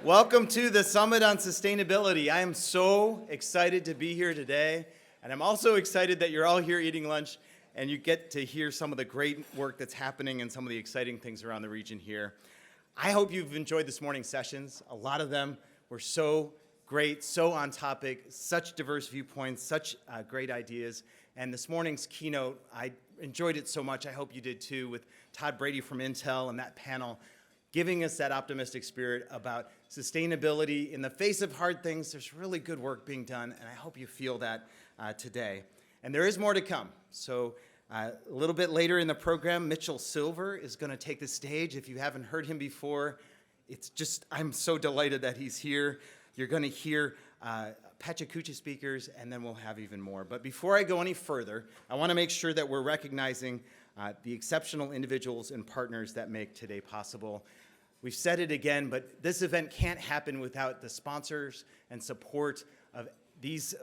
Welcome to the Summit on Sustainability. I am so excited to be here today, and I'm also excited that you're all here eating lunch and you get to hear some of the great work that's happening and some of the exciting things around the region here. I hope you've enjoyed this morning's sessions. A lot of them were so great, so on topic, such diverse viewpoints, such great ideas. And this morning's keynote, I enjoyed it so much. I hope you did too, with Todd Brady from Intel and that panel giving us that optimistic spirit about sustainability. In the face of hard things, there's really good work being done, and I hope you feel that today. And there is more to come. So a little bit later in the program, Mitchell Silver is going to take the stage. If you haven't heard him before, I'm so delighted that he's here. You're going to hear Pachacuti speakers, and then we'll have even more. But before I go any further, I want to make sure that we're recognizing the exceptional individuals and partners that make today possible. We've said it again, but this event can't happen without the sponsors and support of these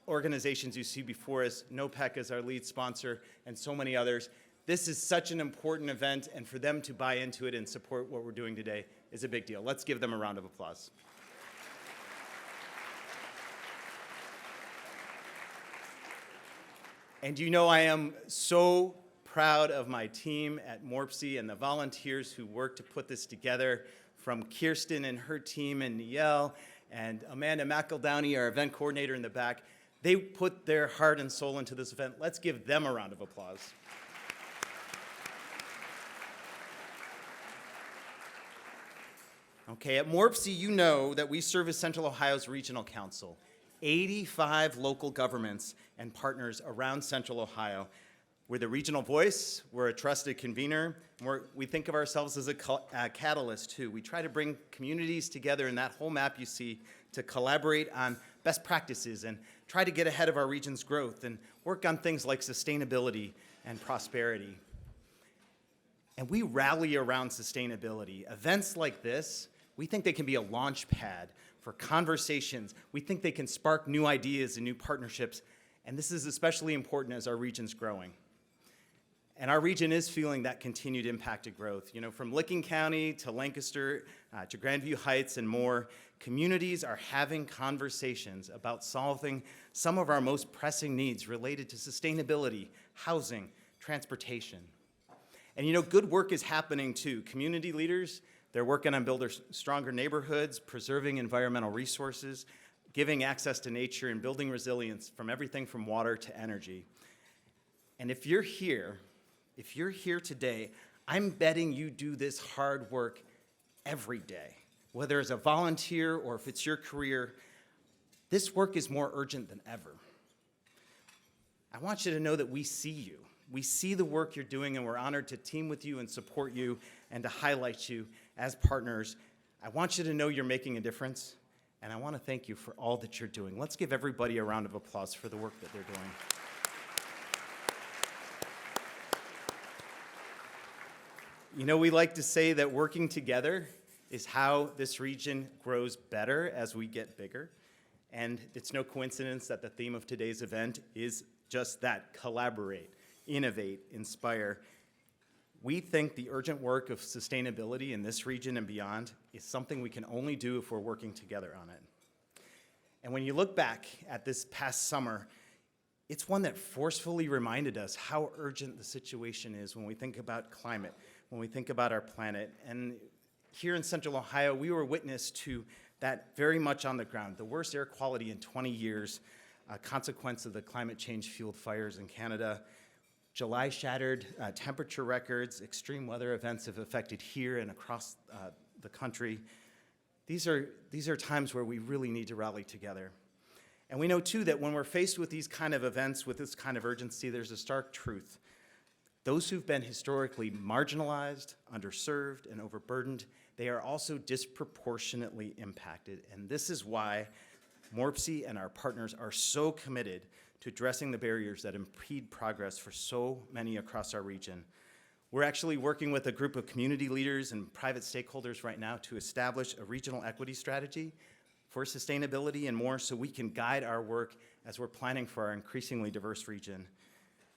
organizations you see before us. NOPEC is our lead sponsor, and so many others. This is such an important event, and for them to buy into it and support what we're doing today is a big deal. Let's give them a round of applause. And you know I am so proud of my team at MORPC and the volunteers who worked to put this together, from Kirsten and her team and Niel and Amanda McEldowney, our event coordinator in the back. They put their heart and soul into this event. Let's give them a round of applause. Okay, at MORPC, you know that we serve as Central Ohio's regional council, 85 local governments and partners around Central Ohio. We're the regional voice, we're a trusted convener, we think of ourselves as a catalyst too. We try to bring communities together in that whole map you see to collaborate on best practices and try to get ahead of our region's growth and work on things like sustainability and prosperity. And we rally around sustainability. Events like this, we think they can be a launch pad for conversations. We think they can spark new ideas and new partnerships. And this is especially important as our region's growing. And our region is feeling that continued impacted growth. You know, from Licking County to Lancaster to Grandview Heights and more, communities are having conversations about solving some of our most pressing needs related to sustainability, housing, transportation. And you know, good work is happening too. Community leaders, they're working on building stronger neighborhoods, preserving environmental resources, giving access to nature, and building resilience from everything from water to energy. And if you're here today, I'm betting you do this hard work every day. Whether as a volunteer or if it's your career, this work is more urgent than ever. I want you to know that we see you. We see the work you're doing, and we're honored to team with you and support you and to highlight you as partners. I want you to know you're making a difference, and I want to thank you for all that you're doing. Let's give everybody a round of applause for the work that they're doing. You know, we like to say that working together is how this region grows better as we get bigger. And it's no coincidence that the theme of today's event is just that: collaborate, innovate, inspire. We think the urgent work of sustainability in this region and beyond is something we can only do if we're working together on it. And when you look back at this past summer, it's one that forcefully reminded us how urgent the situation is when we think about climate, when we think about our planet. And here in Central Ohio, we were witness to that very much on the ground. The worst air quality in 20 years, a consequence of the climate change-fueled fires in Canada. July shattered temperature records. Extreme weather events have affected here and across the country. These are times where we really need to rally together. And we know, too, that when we're faced with these kind of events, with this kind of urgency, there's a stark truth. Those who've been historically marginalized, underserved, and overburdened, they are also disproportionately impacted. And this is why MORPC and our partners are so committed to addressing the barriers that impede progress for so many across our region. We're actually working with a group of community leaders and private stakeholders right now to establish a regional equity strategy for sustainability and more, so we can guide our work as we're planning for our increasingly diverse region.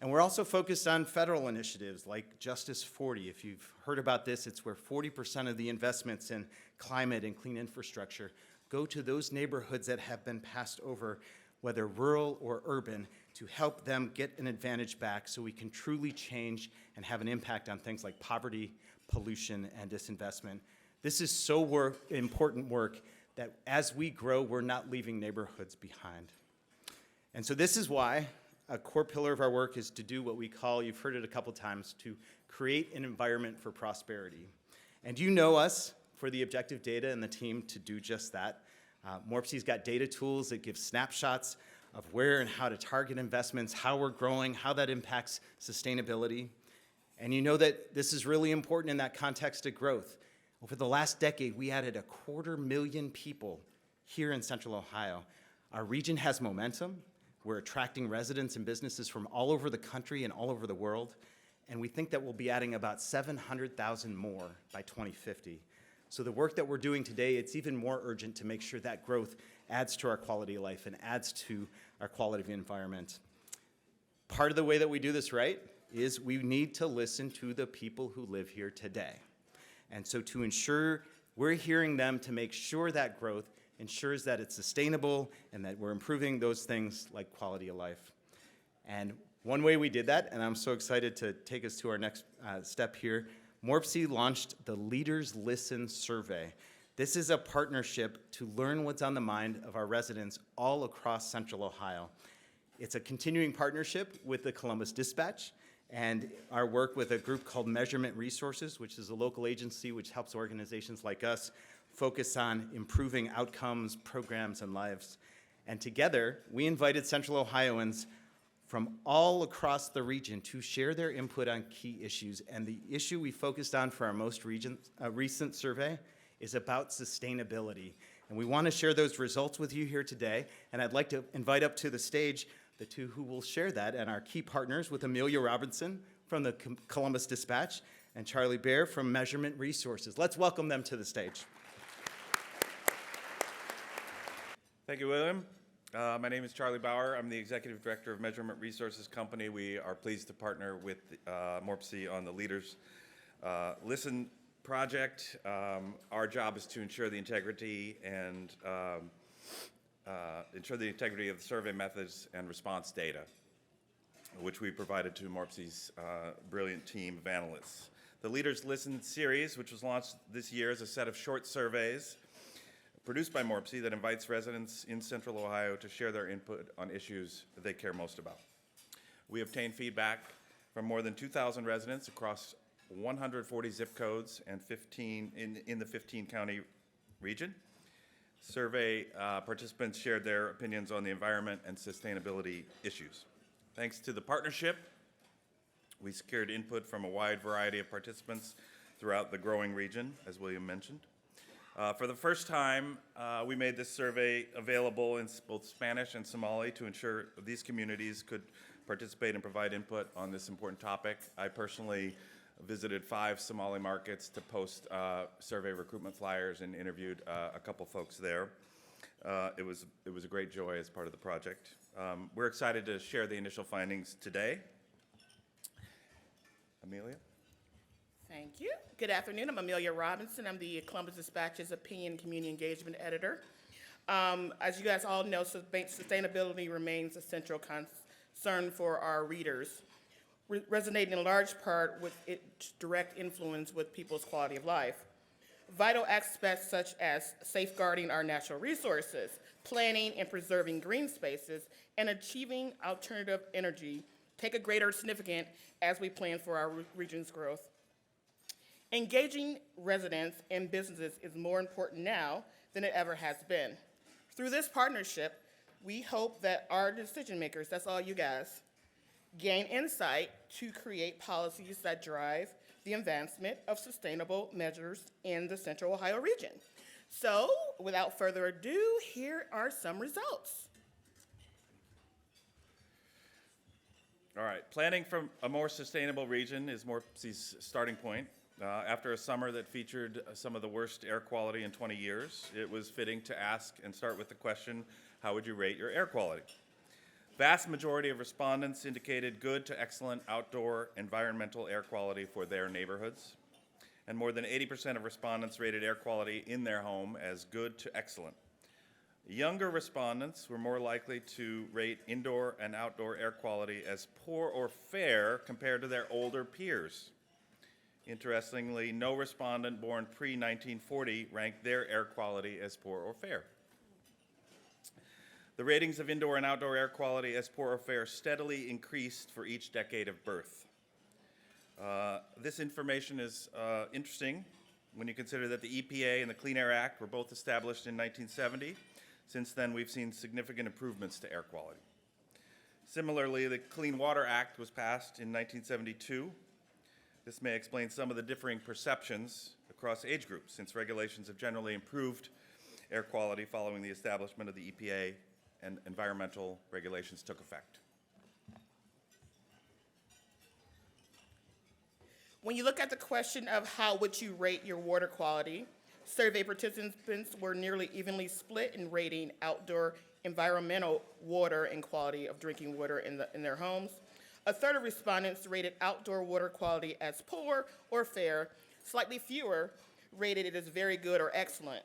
And we're also focused on federal initiatives like Justice 40. If you've heard about this, it's where 40% of the investments in climate and clean infrastructure go to those neighborhoods that have been passed over, whether rural or urban, to help them get an advantage back so we can truly change and have an impact on things like poverty, pollution, and disinvestment. This is so important work that as we grow, we're not leaving neighborhoods behind. And so this is why a core pillar of our work is to do what we call, you've heard it a couple times, to create an environment for prosperity. And you know us for the objective data and the team to do just that. MORPC's got data tools that give snapshots of where and how to target investments, how we're growing, how that impacts sustainability. And you know that this is really important in that context of growth. Over the last decade, we added 250,000 people here in Central Ohio. Our region has momentum. We're attracting residents and businesses from all over the country and all over the world. And we think that we'll be adding about 700,000 more by 2050. So the work that we're doing today, it's even more urgent to make sure that growth adds to our quality of life and adds to our quality of environment. Part of the way that we do this right is we need to listen to the people who live here today. And so to ensure we're hearing them to make sure that growth ensures that it's sustainable and that we're improving those things like quality of life. And one way we did that, and I'm so excited to take us to our next step here, MORPC launched the Leaders Listen survey. This is a partnership to learn what's on the mind of our residents all across Central Ohio. It's a continuing partnership with the Columbus Dispatch and our work with a group called Measurement Resources, which is a local agency which helps organizations like us focus on improving outcomes, programs, and lives. And together, we invited Central Ohioans from all across the region to share their input on key issues. And the issue we focused on for our most recent survey is about sustainability. And we want to share those results with you here today. And I'd like to invite up to the stage the two who will share that, and our key partners with Amelia Robinson from the Columbus Dispatch and Charlie Baer from Measurement Resources. Let's welcome them to the stage. Thank you, William. My name is Charlie Bauer. I'm the Executive Director of Measurement Resources Company. We are pleased to partner with MORPC on the Leaders Listen project. Our job is to ensure the integrity and of the survey methods and response data, which we provided to MORPC's brilliant team of analysts. The Leaders Listen series, which was launched this year, is a set of short surveys produced by MORPC that invites residents in Central Ohio to share their input on issues that they care most about. We obtained feedback from more than 2,000 residents across 140 zip codes and in the 15-county region. Survey participants shared their opinions on the environment and sustainability issues. Thanks to the partnership, we secured input from a wide variety of participants throughout the growing region, as William mentioned. For the first time, we made this survey available in both Spanish and Somali to ensure these communities could participate and provide input on this important topic. I personally visited 5 Somali markets to post survey recruitment flyers and interviewed a couple folks there. It was a great joy as part of the project. We're excited to share the initial findings today. Amelia? Thank you. Good afternoon. I'm Amelia Robinson. I'm the Columbus Dispatch's Opinion and Community Engagement Editor. As you guys all know, sustainability remains a central concern for our readers, resonating in large part with its direct influence with people's quality of life. Vital aspects such as safeguarding our natural resources, planning and preserving green spaces, and achieving alternative energy take a greater significance as we plan for our region's growth. Engaging residents and businesses is more important now than it ever has been. Through this partnership, we hope that our decision makers, that's all you guys, gain insight to create policies that drive the advancement of sustainable measures in the Central Ohio region. So, without further ado, here are some results. All right, planning for a more sustainable region is MORPC's starting point. After a summer that featured some of the worst air quality in 20 years, it was fitting to ask and start with the question, how would you rate your air quality? Vast majority of respondents indicated good to excellent outdoor environmental air quality for their neighborhoods, and more than 80% of respondents rated air quality in their home as good to excellent. Younger respondents were more likely to rate indoor and outdoor air quality as poor or fair compared to their older peers. Interestingly, no respondent born pre-1940 ranked their air quality as poor or fair. The ratings of indoor and outdoor air quality as poor or fair steadily increased for each decade of birth. This information is interesting when you consider that the EPA and the Clean Air Act were both established in 1970. Since then, we've seen significant improvements to air quality. Similarly, the Clean Water Act was passed in 1972. This may explain some of the differing perceptions across age groups, since regulations have generally improved air quality following the establishment of the EPA and environmental regulations took effect. When you look at the question of how would you rate your water quality, survey participants were nearly evenly split in rating outdoor environmental water and quality of drinking water in their homes. A third of respondents rated outdoor water quality as poor or fair. Slightly fewer rated it as very good or excellent.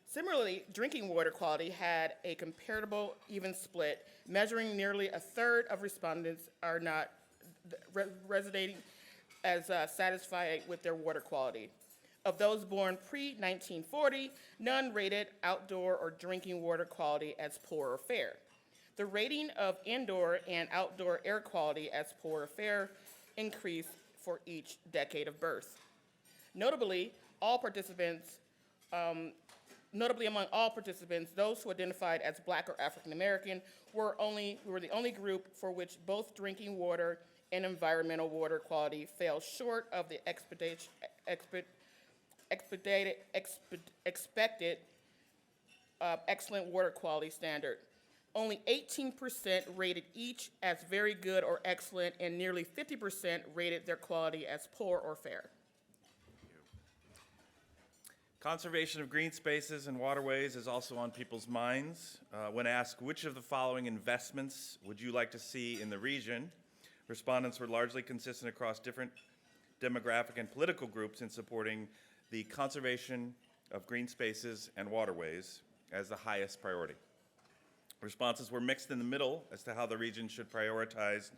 Similarly, drinking water quality had a comparable even split, measuring nearly a third of respondents are not resonating as satisfied with their water quality. Of those born pre-1940, none rated outdoor or drinking water quality as poor or fair. The rating of indoor and outdoor air quality as poor or fair increased for each decade of birth. Notably, among all participants, those who identified as Black or African American were the only group for which both drinking water and environmental water quality fell short of the expected excellent water quality standard. Only 18% rated each as very good or excellent, and nearly 50% rated their quality as poor or fair. Conservation of green spaces and waterways is also on people's minds. When asked which of the following investments would you like to see in the region, respondents were largely consistent across different demographic and political groups in supporting the conservation of green spaces and waterways as the highest priority. Responses were mixed in the middle as to how the region should prioritize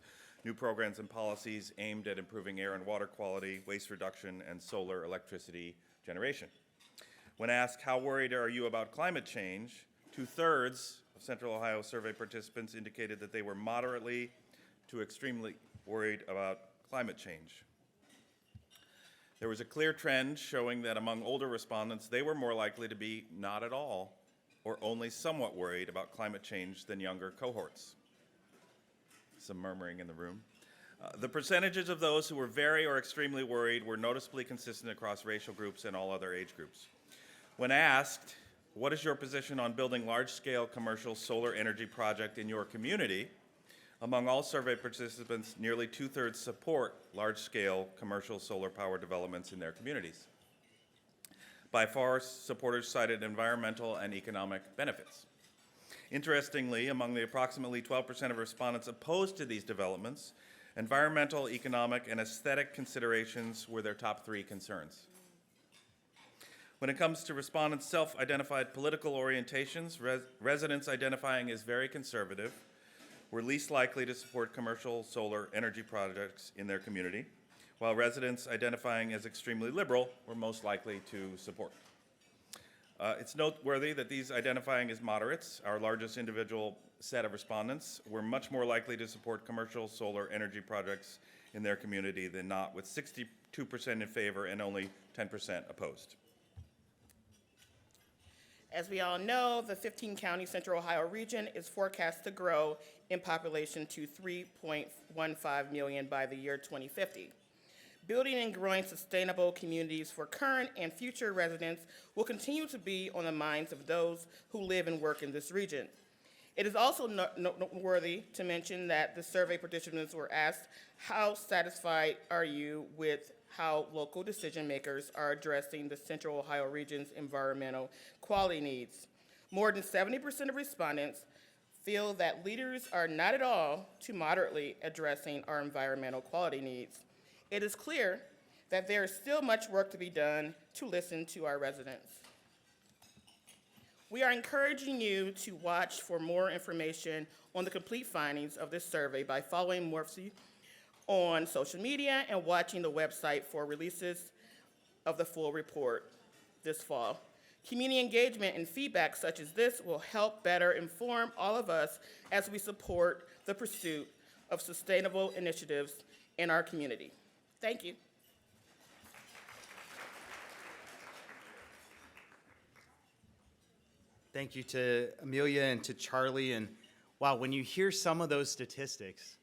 new programs and policies aimed at improving air and water quality, waste reduction, and solar electricity generation. When asked how worried are you about climate change, 2/3 of Central Ohio survey participants indicated that they were moderately to extremely worried about climate change. There was a clear trend showing that among older respondents, they were more likely to be not at all or only somewhat worried about climate change than younger cohorts. Some murmuring in the room. The percentages of those who were very or extremely worried were noticeably consistent across racial groups and all other age groups. When asked, what is your position on building large-scale commercial solar energy project in your community? Among all survey participants, nearly 2/3 support large-scale commercial solar power developments in their communities. By far, supporters cited environmental and economic benefits. Interestingly, among the approximately 12% of respondents opposed to these developments, environmental, economic, and aesthetic considerations were their top 3 concerns. When it comes to respondents' self-identified political orientations, residents identifying as very conservative were least likely to support commercial solar energy projects in their community, while residents identifying as extremely liberal were most likely to support. It's noteworthy that these identifying as moderates, our largest individual set of respondents, were much more likely to support commercial solar energy projects in their community than not, with 62% in favor and only 10% opposed. As we all know, the 15-county Central Ohio region is forecast to grow in population to 3.15 million by the year 2050. Building and growing sustainable communities for current and future residents will continue to be on the minds of those who live and work in this region. It is also noteworthy to mention that the survey participants were asked, how satisfied are you with how local decision makers are addressing the Central Ohio region's environmental quality needs? More than 70% of respondents feel that leaders are not at all too moderately addressing our environmental quality needs. It is clear that there is still much work to be done to listen to our residents. We are encouraging you to watch for more information on the complete findings of this survey by following MORPC on social media and watching the website for releases of the full report this fall. Community engagement and feedback such as this will help better inform all of us as we support the pursuit of sustainable initiatives in our community. Thank you. Thank you to Amelia and to Charlie. And wow, when you hear some of those statistics,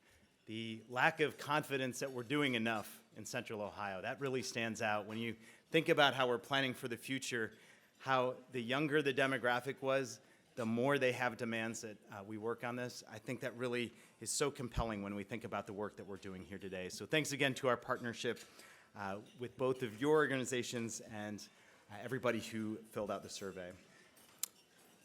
the lack of confidence that we're doing enough in Central Ohio, that really stands out. When you think about how we're planning for the future, how the younger the demographic was, the more they have demands that we work on this. I think that really is so compelling when we think about the work that we're doing here today. So thanks again to our partnership with both of your organizations and everybody who filled out the survey.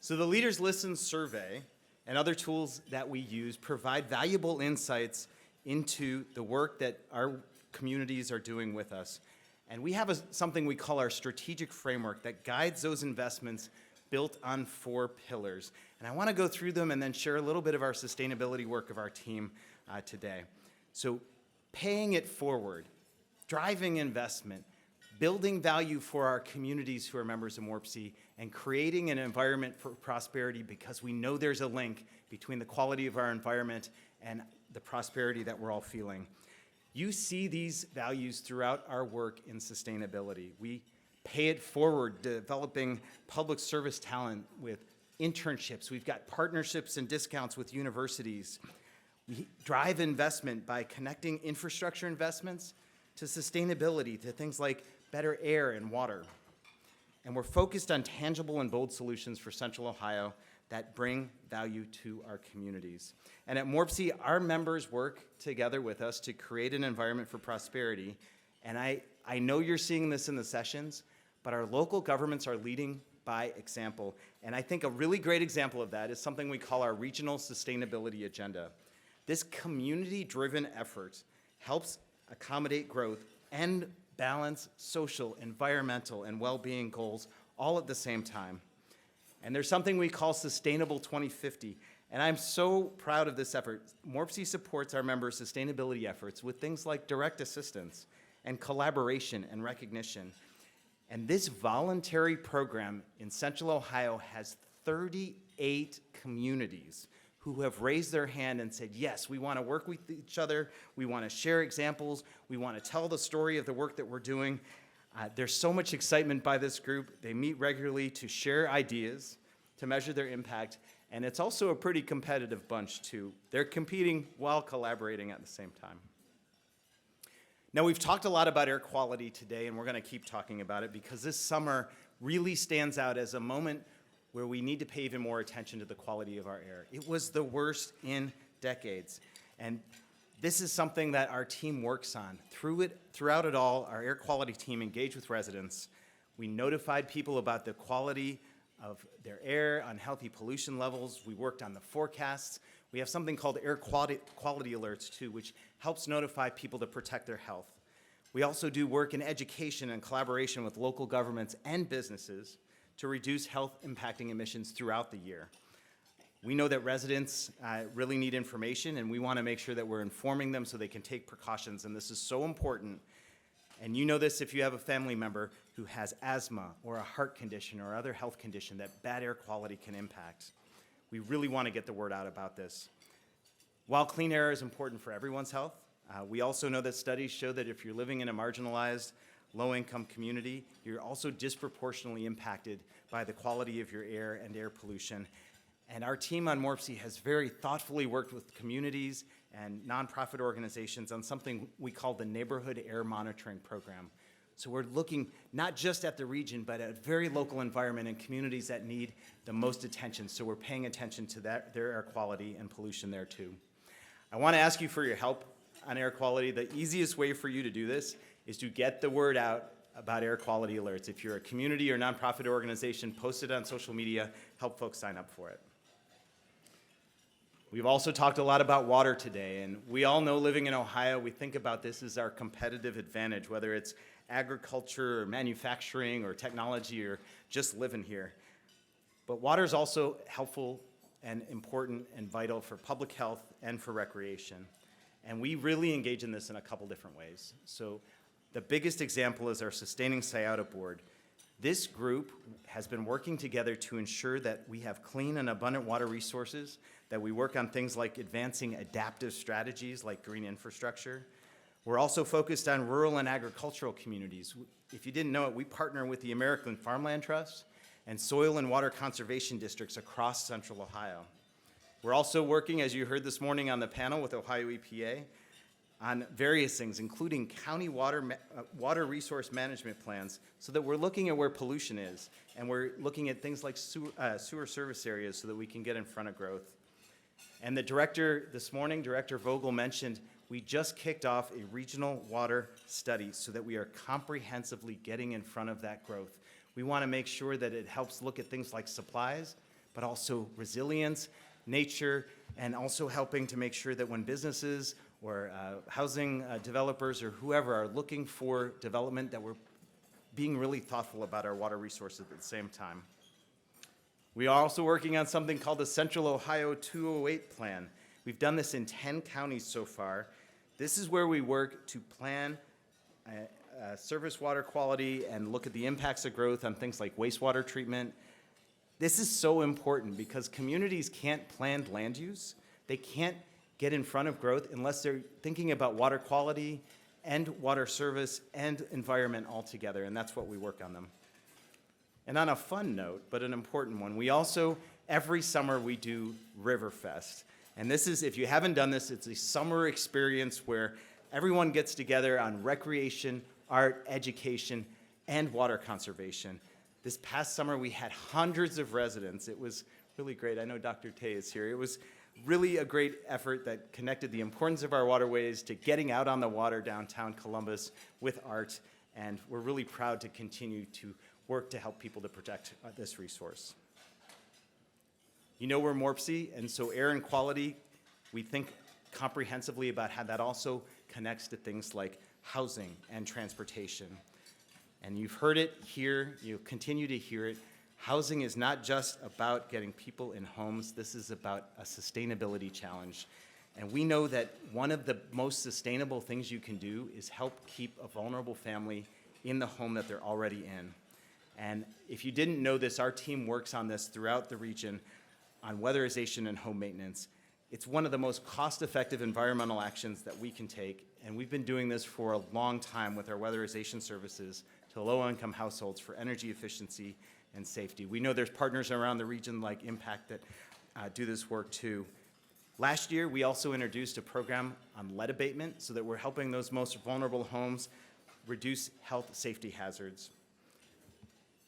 So the Leaders Listen survey and other tools that we use provide valuable insights into the work that our communities are doing with us. And we have something we call our strategic framework that guides those investments built on 4 pillars. And I want to go through them and then share a little bit of our sustainability work of our team today. So paying it forward, driving investment, building value for our communities who are members of MORPC, and creating an environment for prosperity because we know there's a link between the quality of our environment and the prosperity that we're all feeling. You see these values throughout our work in sustainability. We pay it forward, developing public service talent with internships. We've got partnerships and discounts with universities. We drive investment by connecting infrastructure investments to sustainability, to things like better air and water. And we're focused on tangible and bold solutions for Central Ohio that bring value to our communities. And at MORPC, our members work together with us to create an environment for prosperity. And I know you're seeing this in the sessions, but our local governments are leading by example. And I think a really great example of that is something we call our Regional Sustainability Agenda. This community-driven effort helps accommodate growth and balance social, environmental, and well-being goals all at the same time. And there's something we call Sustainable 2050. And I'm so proud of this effort. MORPC supports our members' sustainability efforts with things like direct assistance and collaboration and recognition. And this voluntary program in Central Ohio has 38 communities who have raised their hand and said, yes, we want to work with each other, we want to share examples, we want to tell the story of the work that we're doing. There's so much excitement by this group. They meet regularly to share ideas, to measure their impact, and it's also a pretty competitive bunch too. They're competing while collaborating at the same time. Now, we've talked a lot about air quality today, and we're going to keep talking about it because this summer really stands out as a moment where we need to pay even more attention to the quality of our air. It was the worst in decades, and this is something that our team works on. Throughout it all, our air quality team engaged with residents. We notified people about the quality of their air, unhealthy pollution levels. We worked on the forecasts. We have something called air quality alerts too, which helps notify people to protect their health. We also do work in education and collaboration with local governments and businesses to reduce health impacting emissions throughout the year. We know that residents really need information, and we want to make sure that we're informing them so they can take precautions, and this is so important. And you know this if you have a family member who has asthma or a heart condition or other health condition that bad air quality can impact. We really want to get the word out about this. While clean air is important for everyone's health, we also know that studies show that if you're living in a marginalized, low-income community, you're also disproportionately impacted by the quality of your air and air pollution. And our team on MORPC has very thoughtfully worked with communities and nonprofit organizations on something we call the Neighborhood Air Monitoring Program. So we're looking not just at the region, but at a very local environment and communities that need the most attention. So we're paying attention to their air quality and pollution there too. I want to ask you for your help on air quality. The easiest way for you to do this is to get the word out about air quality alerts. If you're a community or nonprofit organization, post it on social media, help folks sign up for it. We've also talked a lot about water today, and we all know living in Ohio, we think about this as our competitive advantage, whether it's agriculture or manufacturing or technology or just living here. But water is also helpful and important and vital for public health and for recreation. And we really engage in this in a couple different ways. So the biggest example is our Sustaining Scioto Board. This group has been working together to ensure that we have clean and abundant water resources, that we work on things like advancing adaptive strategies like green infrastructure. We're also focused on rural and agricultural communities. If you didn't know it, we partner with the American Farmland Trust and soil and water conservation districts across central Ohio. We're also working, as you heard this morning on the panel with Ohio EPA, on various things, including county water resource management plans, so that we're looking at where pollution is, and we're looking at things like sewer service areas so that we can get in front of growth. And the director this morning, Director Vogel, mentioned we just kicked off a regional water study so that we are comprehensively getting in front of that growth. We want to make sure that it helps look at things like supplies, but also resilience, nature, and also helping to make sure that when businesses or housing developers or whoever are looking for development, that we're being really thoughtful about our water resources at the same time. We are also working on something called the Central Ohio 208 Plan. We've done this in 10 counties so far. This is where we work to plan service water quality and look at the impacts of growth on things like wastewater treatment. This is so important because communities can't plan land use. They can't get in front of growth unless they're thinking about water quality and water service and environment all together, and that's what we work on them. And on a fun note, but an important one, we also, every summer we do Riverfest. And this is, if you haven't done this, it's a summer experience where everyone gets together on recreation, art, education, and water conservation. This past summer we had hundreds of residents. It was really great. I know Dr. Tay is here. It was really a great effort that connected the importance of our waterways to getting out on the water downtown Columbus with art, and we're really proud to continue to work to help people to protect this resource. You know, we're MORPC, and so air and quality, we think comprehensively about how that also connects to things like housing and transportation. And you've heard it here, you'll continue to hear it. Housing is not just about getting people in homes, this is about a sustainability challenge. And we know that one of the most sustainable things you can do is help keep a vulnerable family in the home that they're already in. And if you didn't know this, our team works on this throughout the region on weatherization and home maintenance. It's one of the most cost-effective environmental actions that we can take, and we've been doing this for a long time with our weatherization services to low-income households for energy efficiency and safety. We know there's partners around the region like Impact that do this work too. Last year, we also introduced a program on lead abatement so that we're helping those most vulnerable homes reduce health safety hazards.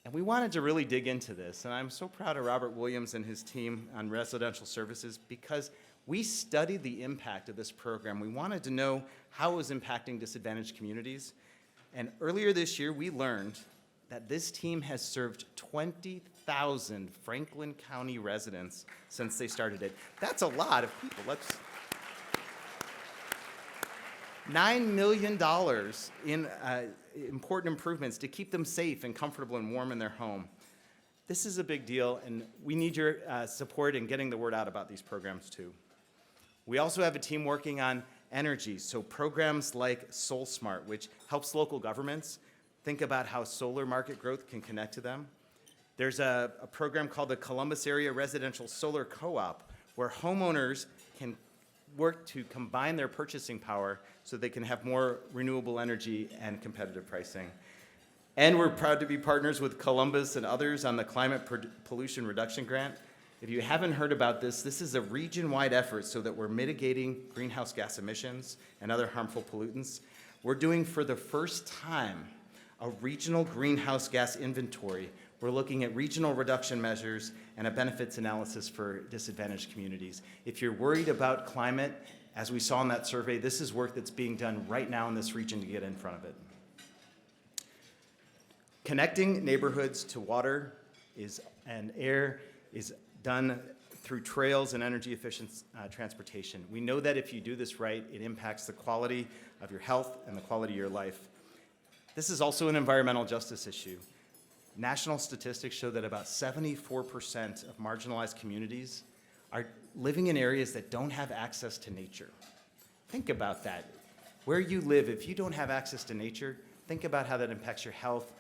And we wanted to really dig into this, and I'm so proud of Robert Williams and his team on residential services because we studied the impact of this program. We wanted to know how it was impacting disadvantaged communities. And earlier this year, we learned that this team has served 20,000 Franklin County residents since they started it. That's a lot of people. $9 million in important improvements to keep them safe and comfortable and warm in their home. This is a big deal, and we need your support in getting the word out about these programs too. We also have a team working on energy, so programs like SolSmart, which helps local governments think about how solar market growth can connect to them. There's a program called the Columbus Area Residential Solar Co-op, where homeowners can work to combine their purchasing power so they can have more renewable energy and competitive pricing. And we're proud to be partners with Columbus and others on the Climate Pollution Reduction Grant. If you haven't heard about this, this is a region-wide effort so that we're mitigating greenhouse gas emissions and other harmful pollutants. We're doing for the first time a regional greenhouse gas inventory. We're looking at regional reduction measures and a benefits analysis for disadvantaged communities. If you're worried about climate, as we saw in that survey, this is work that's being done right now in this region to get in front of it. Connecting neighborhoods to water and air is done through trails and energy efficient transportation. We know that if you do this right, it impacts the quality of your health and the quality of your life. This is also an environmental justice issue. National statistics show that about 74% of marginalized communities are living in areas that don't have access to nature. Think about that. Where you live, if you don't have access to nature, think about how that impacts your health,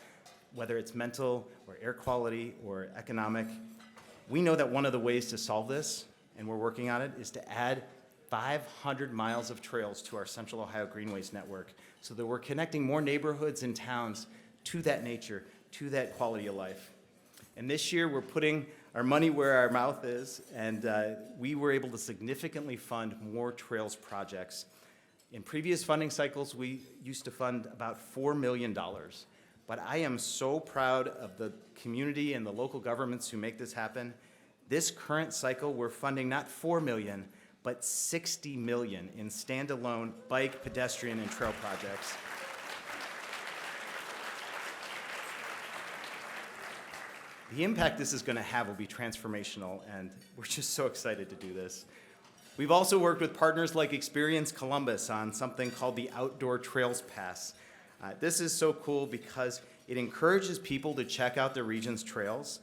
whether it's mental or air quality or economic. We know that one of the ways to solve this, and we're working on it, is to add 500 miles of trails to our Central Ohio Greenways network so that we're connecting more neighborhoods and towns to that nature, to that quality of life. And this year, we're putting our money where our mouth is, and we were able to significantly fund more trails projects. In previous funding cycles, we used to fund about $4 million. But I am so proud of the community and the local governments who make this happen. This current cycle, we're funding not $4 million, but $60 million in standalone bike, pedestrian, and trail projects. The impact this is going to have will be transformational, and we're just so excited to do this. We've also worked with partners like Experience Columbus on something called the Outdoor Trails Pass. This is so cool because it encourages people to check out the region's trails,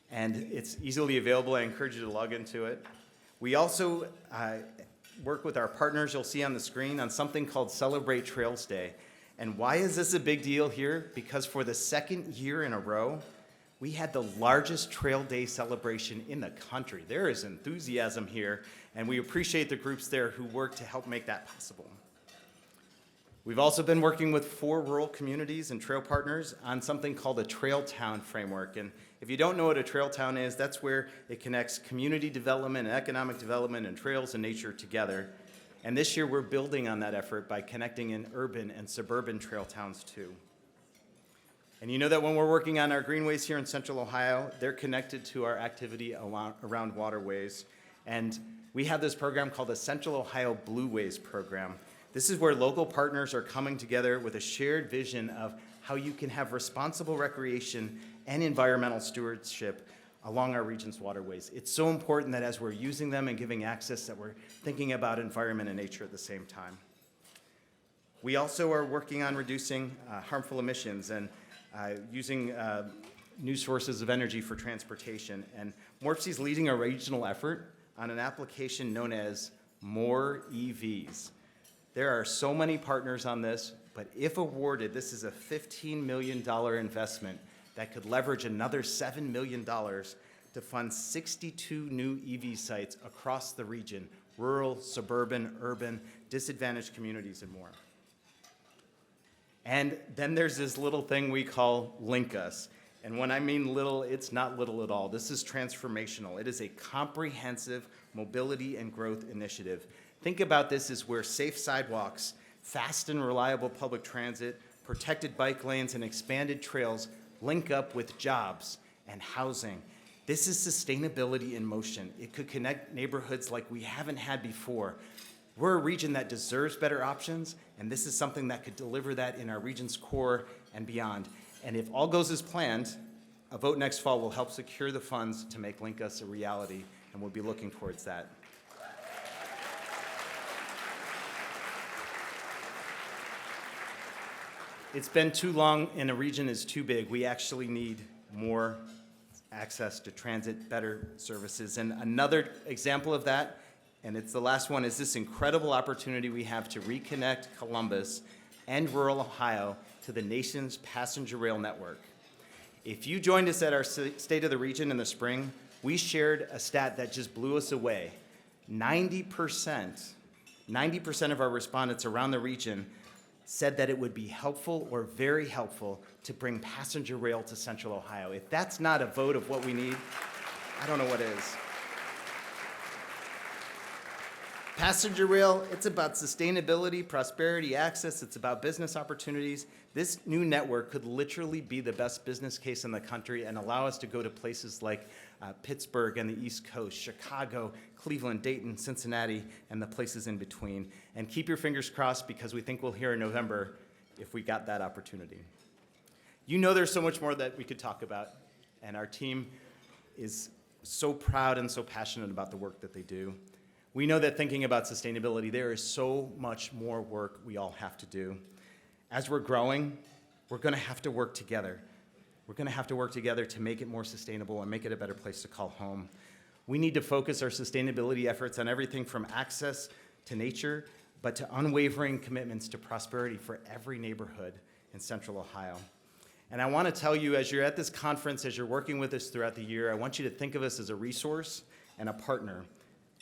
and it's easily available. I encourage you to log into it. We also work with our partners, you'll see on the screen, on something called Celebrate Trails Day. And why is this a big deal here? Because for the second year in a row, we had the largest Trail Day celebration in the country. There is enthusiasm here, and we appreciate the groups there who work to help make that possible. We've also been working with 4 rural communities and trail partners on something called a Trail Town framework. And if you don't know what a Trail Town is, that's where it connects community development and economic development and trails and nature together. And this year we're building on that effort by connecting in urban and suburban trail towns too. And you know that when we're working on our greenways here in Central Ohio, they're connected to our activity around waterways. And we have this program called the Central Ohio Blueways program. This is where local partners are coming together with a shared vision of how you can have responsible recreation and environmental stewardship along our region's waterways. It's so important that as we're using them and giving access, that we're thinking about environment and nature at the same time. We also are working on reducing harmful emissions and using new sources of energy for transportation. And MORPSE's leading a regional effort on an application known as More EVs. There are so many partners on this, but if awarded, this is a $15 million investment that could leverage another $7 million to fund 62 new EV sites across the region, rural, suburban, urban, disadvantaged communities, and more. And then there's this little thing we call Link Us. And when I mean little, it's not little at all. This is transformational. It is a comprehensive mobility and growth initiative. Think about this as where safe sidewalks, fast and reliable public transit, protected bike lanes, and expanded trails link up with jobs and housing. This is sustainability in motion. It could connect neighborhoods like we haven't had before. We're a region that deserves better options, and this is something that could deliver that in our region's core and beyond. And if all goes as planned, a vote next fall will help secure the funds to make Link Us a reality, and we'll be looking towards that. It's been too long and a region is too big. We actually need more access to transit, better services. And another example of that, and it's the last one, is this incredible opportunity we have to reconnect Columbus and rural Ohio to the nation's passenger rail network. If you joined us at our State of the Region in the spring, we shared a stat that just blew us away. 90% of our respondents around the region said that it would be helpful or very helpful to bring passenger rail to Central Ohio. If that's not a vote of what we need, I don't know what is. Passenger rail, it's about sustainability, prosperity, access. It's about business opportunities. This new network could literally be the best business case in the country and allow us to go to places like Pittsburgh and the East Coast, Chicago, Cleveland, Dayton, Cincinnati, and the places in between. And keep your fingers crossed because we think we'll hear in November if we got that opportunity. You know there's so much more that we could talk about, and our team is so proud and so passionate about the work that they do. We know that thinking about sustainability, there is so much more work we all have to do. As we're growing, we're going to have to work together. We're going to have to work together to make it more sustainable and make it a better place to call home. We need to focus our sustainability efforts on everything from access to nature, but to unwavering commitments to prosperity for every neighborhood in Central Ohio. And I want to tell you, as you're at this conference, as you're working with us throughout the year, I want you to think of us as a resource and a partner.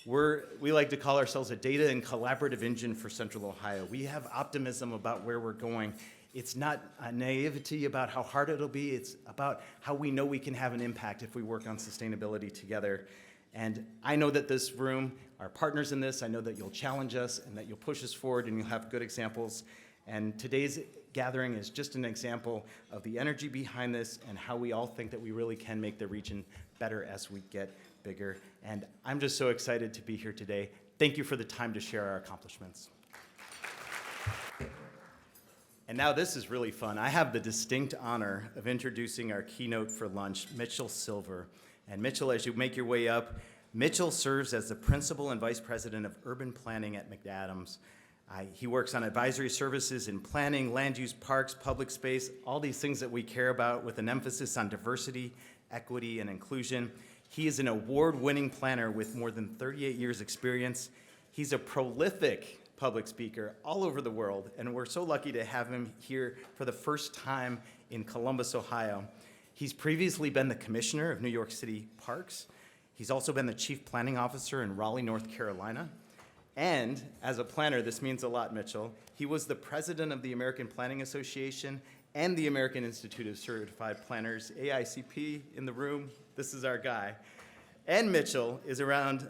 We like to call ourselves a data and collaborative engine for Central Ohio. We have optimism about where we're going. It's not a naivety about how hard it'll be. It's about how we know we can have an impact if we work on sustainability together. And I know that this room are partners in this. I know that you'll challenge us and that you'll push us forward and you'll have good examples. And today's gathering is just an example of the energy behind this and how we all think that we really can make the region better as we get bigger. And I'm just so excited to be here today. Thank you for the time to share our accomplishments. And now this is really fun. I have the distinct honor of introducing our keynote for lunch, Mitchell Silver. And Mitchell, as you make your way up, Mitchell serves as the Principal and Vice President of Urban Planning at McAdams. He works on advisory services in planning, land use, parks, public space, all these things that we care about with an emphasis on diversity, equity, and inclusion. He is an award-winning planner with more than 38 years experience. He's a prolific public speaker all over the world, and we're so lucky to have him here for the first time in Columbus, Ohio. He's previously been the commissioner of New York City Parks. He's also been the chief planning officer in Raleigh, North Carolina. And as a planner, this means a lot, Mitchell. He was the president of the American Planning Association and the American Institute of Certified Planners, AICP, in the room. This is our guy. And Mitchell is around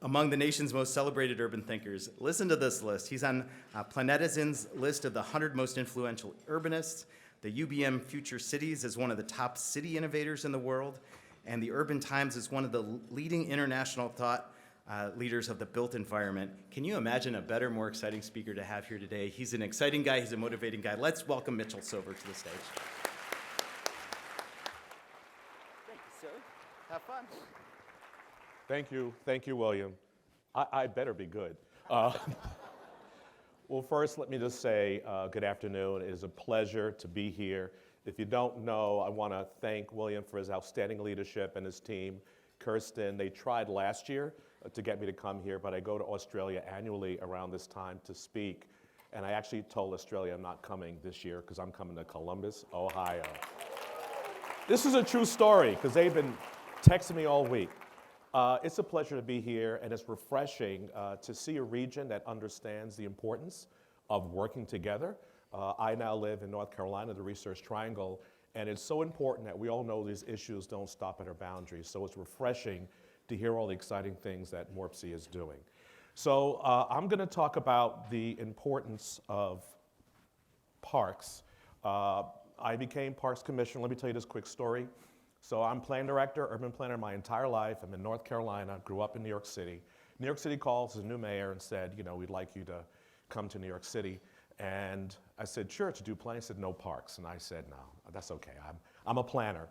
among the nation's most celebrated urban thinkers. Listen to this list. He's on Planetizen's list of the 100 most influential urbanists, the UBM Future Cities as one of the top city innovators in the world, and the Urban Times is one of the leading international thought leaders of the built environment. Can you imagine a better, more exciting speaker to have here today? He's an exciting guy. He's a motivating guy. Let's welcome Mitchell Silver to the stage. Thank you, sir. Have fun. Thank you, William. I better be good. Well, first, let me just say good afternoon. It is a pleasure to be here. If you don't know, I want to thank William for his outstanding leadership and his team. Kirsten, they tried last year to get me to come here, but I go to Australia annually around this time to speak. And I actually told Australia I'm not coming this year because I'm coming to Columbus, Ohio. This is a true story because they've been texting me all week. It's a pleasure to be here, and it's refreshing to see a region that understands the importance of working together. I now live in North Carolina, the Research Triangle, and it's so important that we all know these issues don't stop at our boundaries. So it's refreshing to hear all the exciting things that MORPC is doing. So I'm going to talk about the importance of parks. I became Parks Commissioner. Let me tell you this quick story. So I'm plan director, urban planner my entire life. I'm in North Carolina, grew up in New York City. New York City called as a new mayor and said, you know, we'd like you to come to New York City. And I said, sure, to do planning. He said, no parks. And I said, no, that's okay. I'm a planner.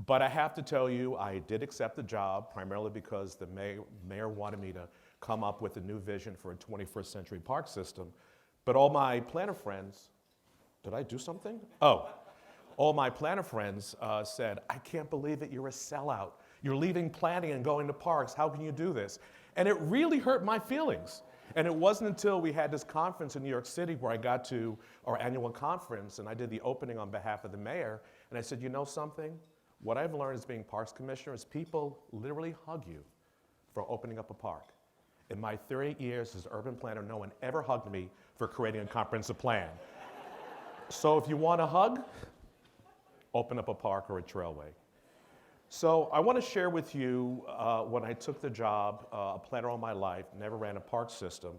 But I have to tell you, I did accept the job primarily because the mayor wanted me to come up with a new vision for a 21st century park system. But all my planner friends, did I do something? Oh. All my planner friends said, I can't believe it, you're a sellout. You're leaving planning and going to parks. How can you do this? And it really hurt my feelings. And it wasn't until we had this conference in New York City where I got to our annual conference and I did the opening on behalf of the mayor. And I said, you know something? What I've learned as being Parks Commissioner is people literally hug you for opening up a park. In my 38 years as urban planner, no one ever hugged me for creating a comprehensive plan. So if you want a hug, open up a park or a trailway. So I want to share with you when I took the job, a planner all my life, never ran a park system,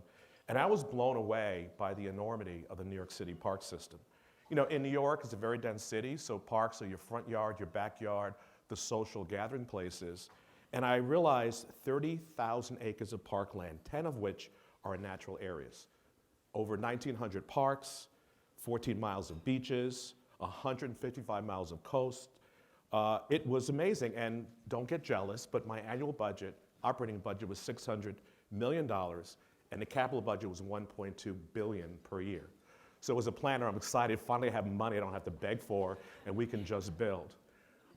and I was blown away by the enormity of the New York City park system. You know, in New York, it's a very dense city, so parks are your front yard, your backyard, the social gathering places. And I realized 30,000 acres of parkland, 10 of which are in natural areas. Over 1,900 parks, 14 miles of beaches, 155 miles of coast, It was amazing, and don't get jealous, but my annual budget, operating budget, was $600 million, and the capital budget was $1.2 billion per year. So as a planner, I'm excited, finally I have money I don't have to beg for, and we can just build.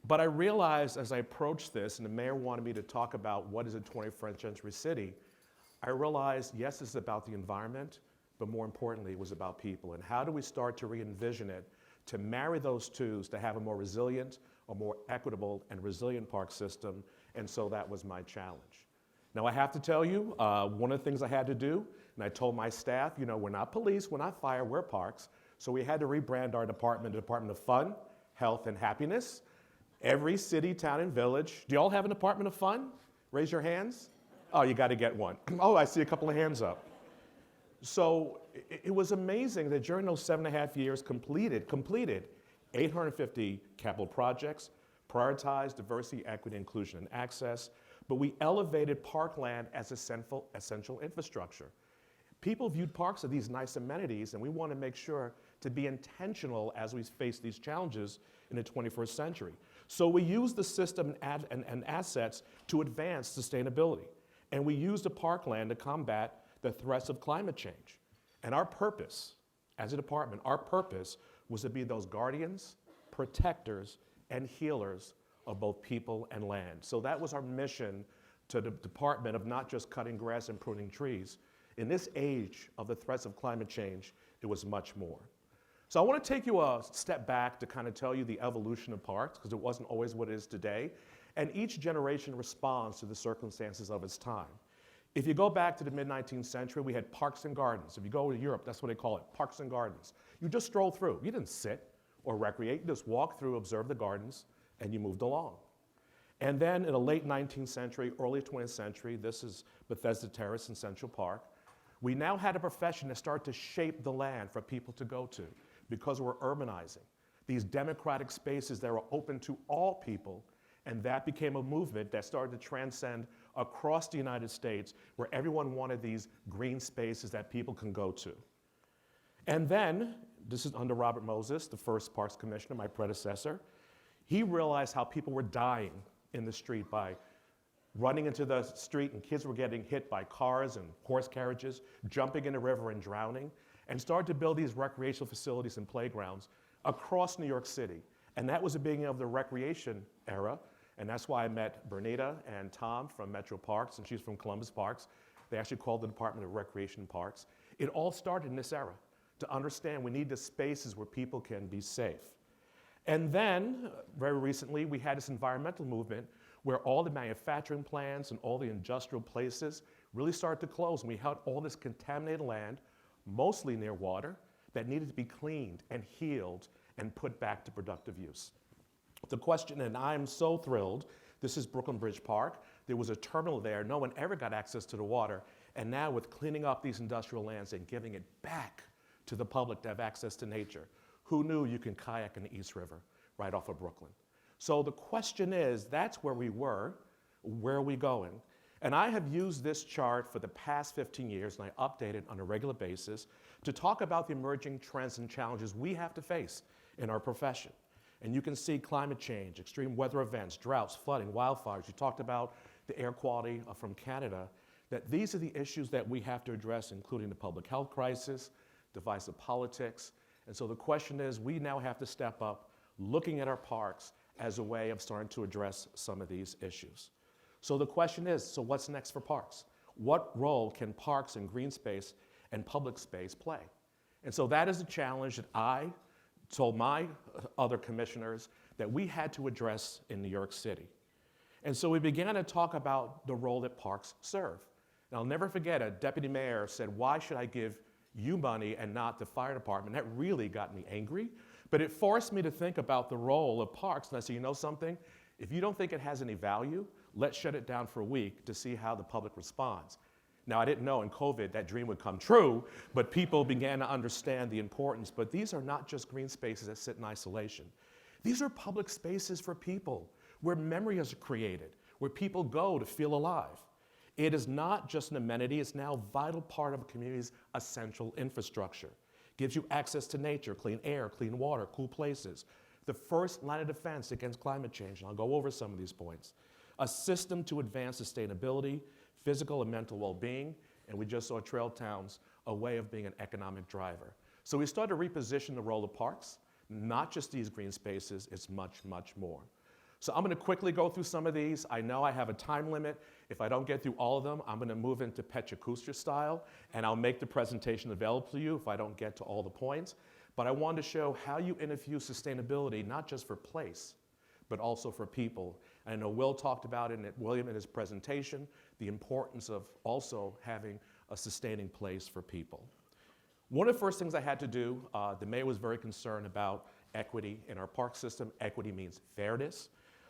But I realized as I approached this, and the mayor wanted me to talk about what is a 21st century city, I realized, yes, it's about the environment, but more importantly, it was about people. And how do we start to re-envision it, to marry those two, to have a more resilient, a more equitable and resilient park system? And so that was my challenge. Now I have to tell you, one of the things I had to do, and I told my staff, you know, we're not police, we're not fire, we're parks. So we had to rebrand our department, the Department of Fun, Health, and Happiness. Every city, town, and village. Do you all have a Department of Fun? Raise your hands. Oh, you got to get one. Oh, I see a couple of hands up. So it was amazing that during those 7.5 years completed 850 capital projects, prioritized diversity, equity, inclusion, and access, but we elevated parkland as essential infrastructure. People viewed parks as these nice amenities, and we want to make sure to be intentional as we face these challenges in the 21st century. So we use the system and assets to advance sustainability. And we use the parkland to combat the threats of climate change. And our purpose, as a department, our purpose was to be those guardians, protectors, and healers of both people and land. So that was our mission to the department, of not just cutting grass and pruning trees. In this age of the threats of climate change, it was much more. So I want to take you a step back to kind of tell you the evolution of parks, because it wasn't always what it is today. And each generation responds to the circumstances of its time. If you go back to the mid-19th century, we had parks and gardens. If you go to Europe, that's what they call it, parks and gardens. You just stroll through. You didn't sit or recreate. You just walked through, observed the gardens, and you moved along. And then in the late 19th century, early 20th century, this is Bethesda Terrace in Central Park, we now had a profession that started to shape the land for people to go to, because we're urbanizing. These democratic spaces that were open to all people, and that became a movement that started to transcend across the United States, where everyone wanted these green spaces that people can go to. And then, this is under Robert Moses, the first Parks Commissioner, my predecessor, he realized how people were dying in the street by running into the street, and kids were getting hit by cars and horse carriages, jumping in the river and drowning, and started to build these recreational facilities and playgrounds across New York City. And that was the beginning of the recreation era, and that's why I met Bernita and Tom from Metro Parks, and she's from Columbus Parks. They actually called the Department of Recreation and Parks. It all started in this era, to understand we need the spaces where people can be safe. And then, very recently, we had this environmental movement where all the manufacturing plants and all the industrial places really started to close, and we had all this contaminated land, mostly near water, that needed to be cleaned and healed and put back to productive use. The question, and I'm so thrilled, this is Brooklyn Bridge Park. There was a terminal there. No one ever got access to the water. And now with cleaning up these industrial lands and giving it back to the public to have access to nature, who knew you can kayak in the East River right off of Brooklyn? So the question is, that's where we were, where are we going? And I have used this chart for the past 15 years, and I update it on a regular basis to talk about the emerging trends and challenges we have to face in our profession. And you can see climate change, extreme weather events, droughts, flooding, wildfires. You talked about the air quality from Canada, that these are the issues that we have to address, including the public health crisis, divisive politics. And so the question is, we now have to step up looking at our parks as a way of starting to address some of these issues. So the question is, so what's next for parks? What role can parks and green space and public space play? And so that is a challenge that I told my other commissioners that we had to address in New York City. And so we began to talk about the role that parks serve. And I'll never forget, a deputy mayor said, why should I give you money and not the fire department? That really got me angry, but it forced me to think about the role of parks. And I said, you know something? If you don't think it has any value, let's shut it down for a week to see how the public responds. Now, I didn't know in COVID that dream would come true, but people began to understand the importance. But these are not just green spaces that sit in isolation. These are public spaces for people, where memory is created, where people go to feel alive. It is not just an amenity, it's now a vital part of a community's essential infrastructure. Gives you access to nature, clean air, clean water, cool places. the first line of defense against climate change, and I'll go over some of these points. A system to advance sustainability, physical and mental well-being, and we just saw Trail Towns, a way of being an economic driver. So we started to reposition the role of parks, not just these green spaces, it's much, much more. So I'm gonna quickly go through some of these. I know I have a time limit. If I don't get through all of them, I'm gonna move into Pechakuster style, and I'll make the presentation available to you if I don't get to all the points. But I wanted to show how you infuse sustainability, not just for place, but also for people. And I know Will talked about it, and William in his presentation, the importance of also having a sustaining place for people. One of the first things I had to do, the mayor was very concerned about equity in our park system. Equity means fairness,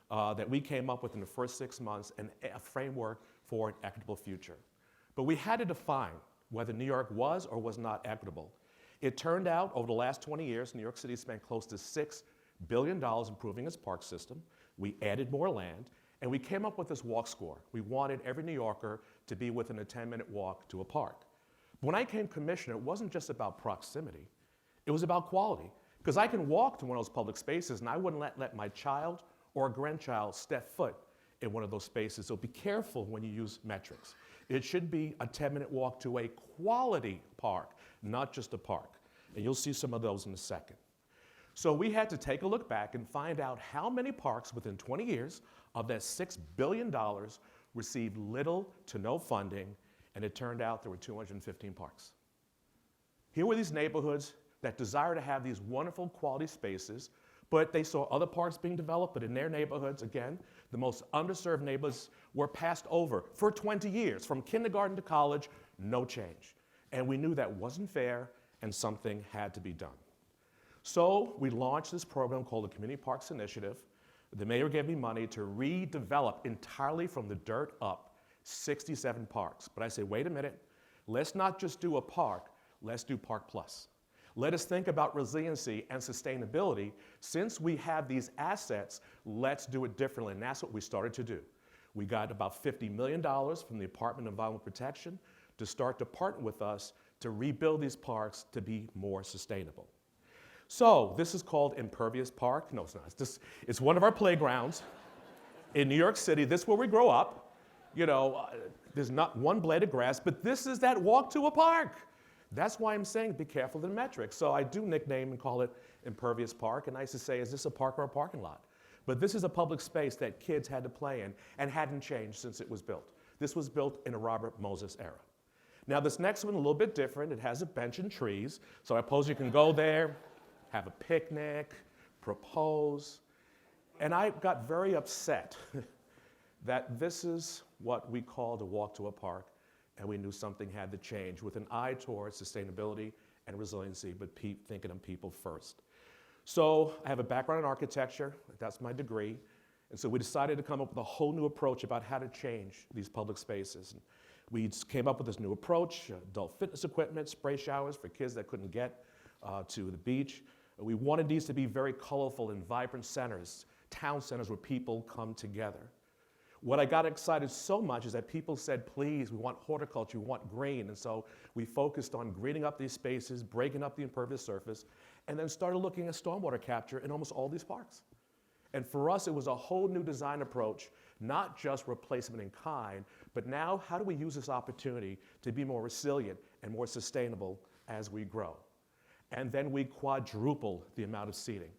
that we came up with in the first 6 months a framework for an equitable future. But we had to define whether New York was or was not equitable. It turned out over the last 20 years, New York City spent close to $6 billion improving its park system. We added more land, and we came up with this walk score. We wanted every New Yorker to be within a 10-minute walk to a park. When I became commissioner, it wasn't just about proximity, it was about quality. Because I can walk to one of those public spaces, and I wouldn't let my child or a grandchild step foot in one of those spaces. So be careful when you use metrics. It should be a 10-minute walk to a quality park, not just a park. And you'll see some of those in a second. So we had to take a look back and find out how many parks within 20 years of that $6 billion received little to no funding, and it turned out there were 215 parks. Here were these neighborhoods that desire to have these wonderful quality spaces, but they saw other parks being developed, but in their neighborhoods, again, the most underserved neighborhoods were passed over for 20 years, from kindergarten to college, no change. And we knew that wasn't fair, and something had to be done. So we launched this program called the Community Parks Initiative. The mayor gave me money to redevelop entirely from the dirt up 67 parks. But I say, wait a minute, let's not just do a park, let's do Park Plus. Let us think about resiliency and sustainability. Since we have these assets, let's do it differently, and that's what we started to do. We got about $50 million from the Department of Environmental Protection to start to partner with us to rebuild these parks to be more sustainable. So this is called Impervious Park. No, it's not. It's one of our playgrounds in New York City. This is where we grow up. You know, there's not one blade of grass, but this is that walk to a park. That's why I'm saying be careful of the metrics. So I do nickname and call it Impervious Park, and I used to say, is this a park or a parking lot? But this is a public space that kids had to play in and hadn't changed since it was built. This was built in a Robert Moses era. Now this next one, a little bit different. It has a bench and trees. So I suppose you can go there, have a picnic, propose. And I got very upset that this is what we called a walk to a park, and we knew something had to change with an eye towards sustainability and resiliency, but thinking of people first. So I have a background in architecture, that's my degree, and so we decided to come up with a whole new approach about how to change these public spaces. And we came up with this new approach, adult fitness equipment, spray showers for kids that couldn't get to the beach. We wanted these to be very colorful and vibrant centers, town centers where people come together. What I got excited so much is that people said, please, we want horticulture, we want green. And so we focused on greening up these spaces, breaking up the impervious surface, and then started looking at stormwater capture in almost all these parks. And for us, it was a whole new design approach, not just replacement in kind, but now how do we use this opportunity to be more resilient and more sustainable as we grow? And then we quadrupled the amount of seating.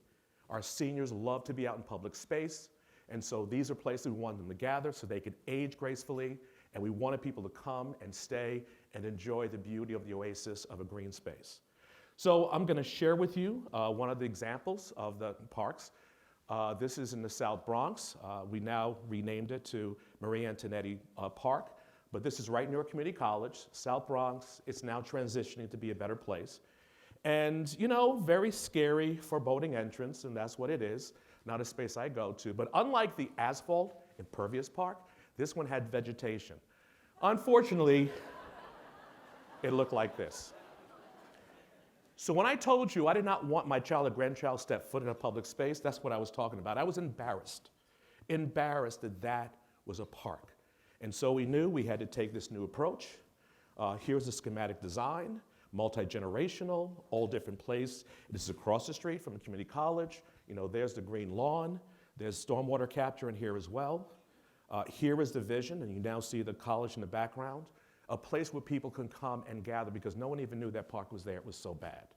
Our seniors love to be out in public space, and so these are places we wanted them to gather so they could age gracefully, and we wanted people to come and stay and enjoy the beauty of the oasis of a green space. So I'm going to share with you one of the examples of the parks. This is in the South Bronx. We now renamed it to Marie Antonetti Park, but this is right near Community College, South Bronx. It's now transitioning to be a better place. And, you know, very scary, foreboding entrance, and that's what it is, not a space I go to. But unlike the asphalt impervious park, this one had vegetation. Unfortunately, it looked like this. So when I told you I did not want my child or grandchild step foot in a public space, that's what I was talking about. I was embarrassed that that was a park. And so we knew we had to take this new approach. Here's the schematic design. Multi-generational, all different places. This is across the street from a community college. There's the green lawn, there's stormwater capture in here as well. Here is the vision, and you now see the college in the background, a place where people can come and gather because no one even knew that park was there. It was so bad.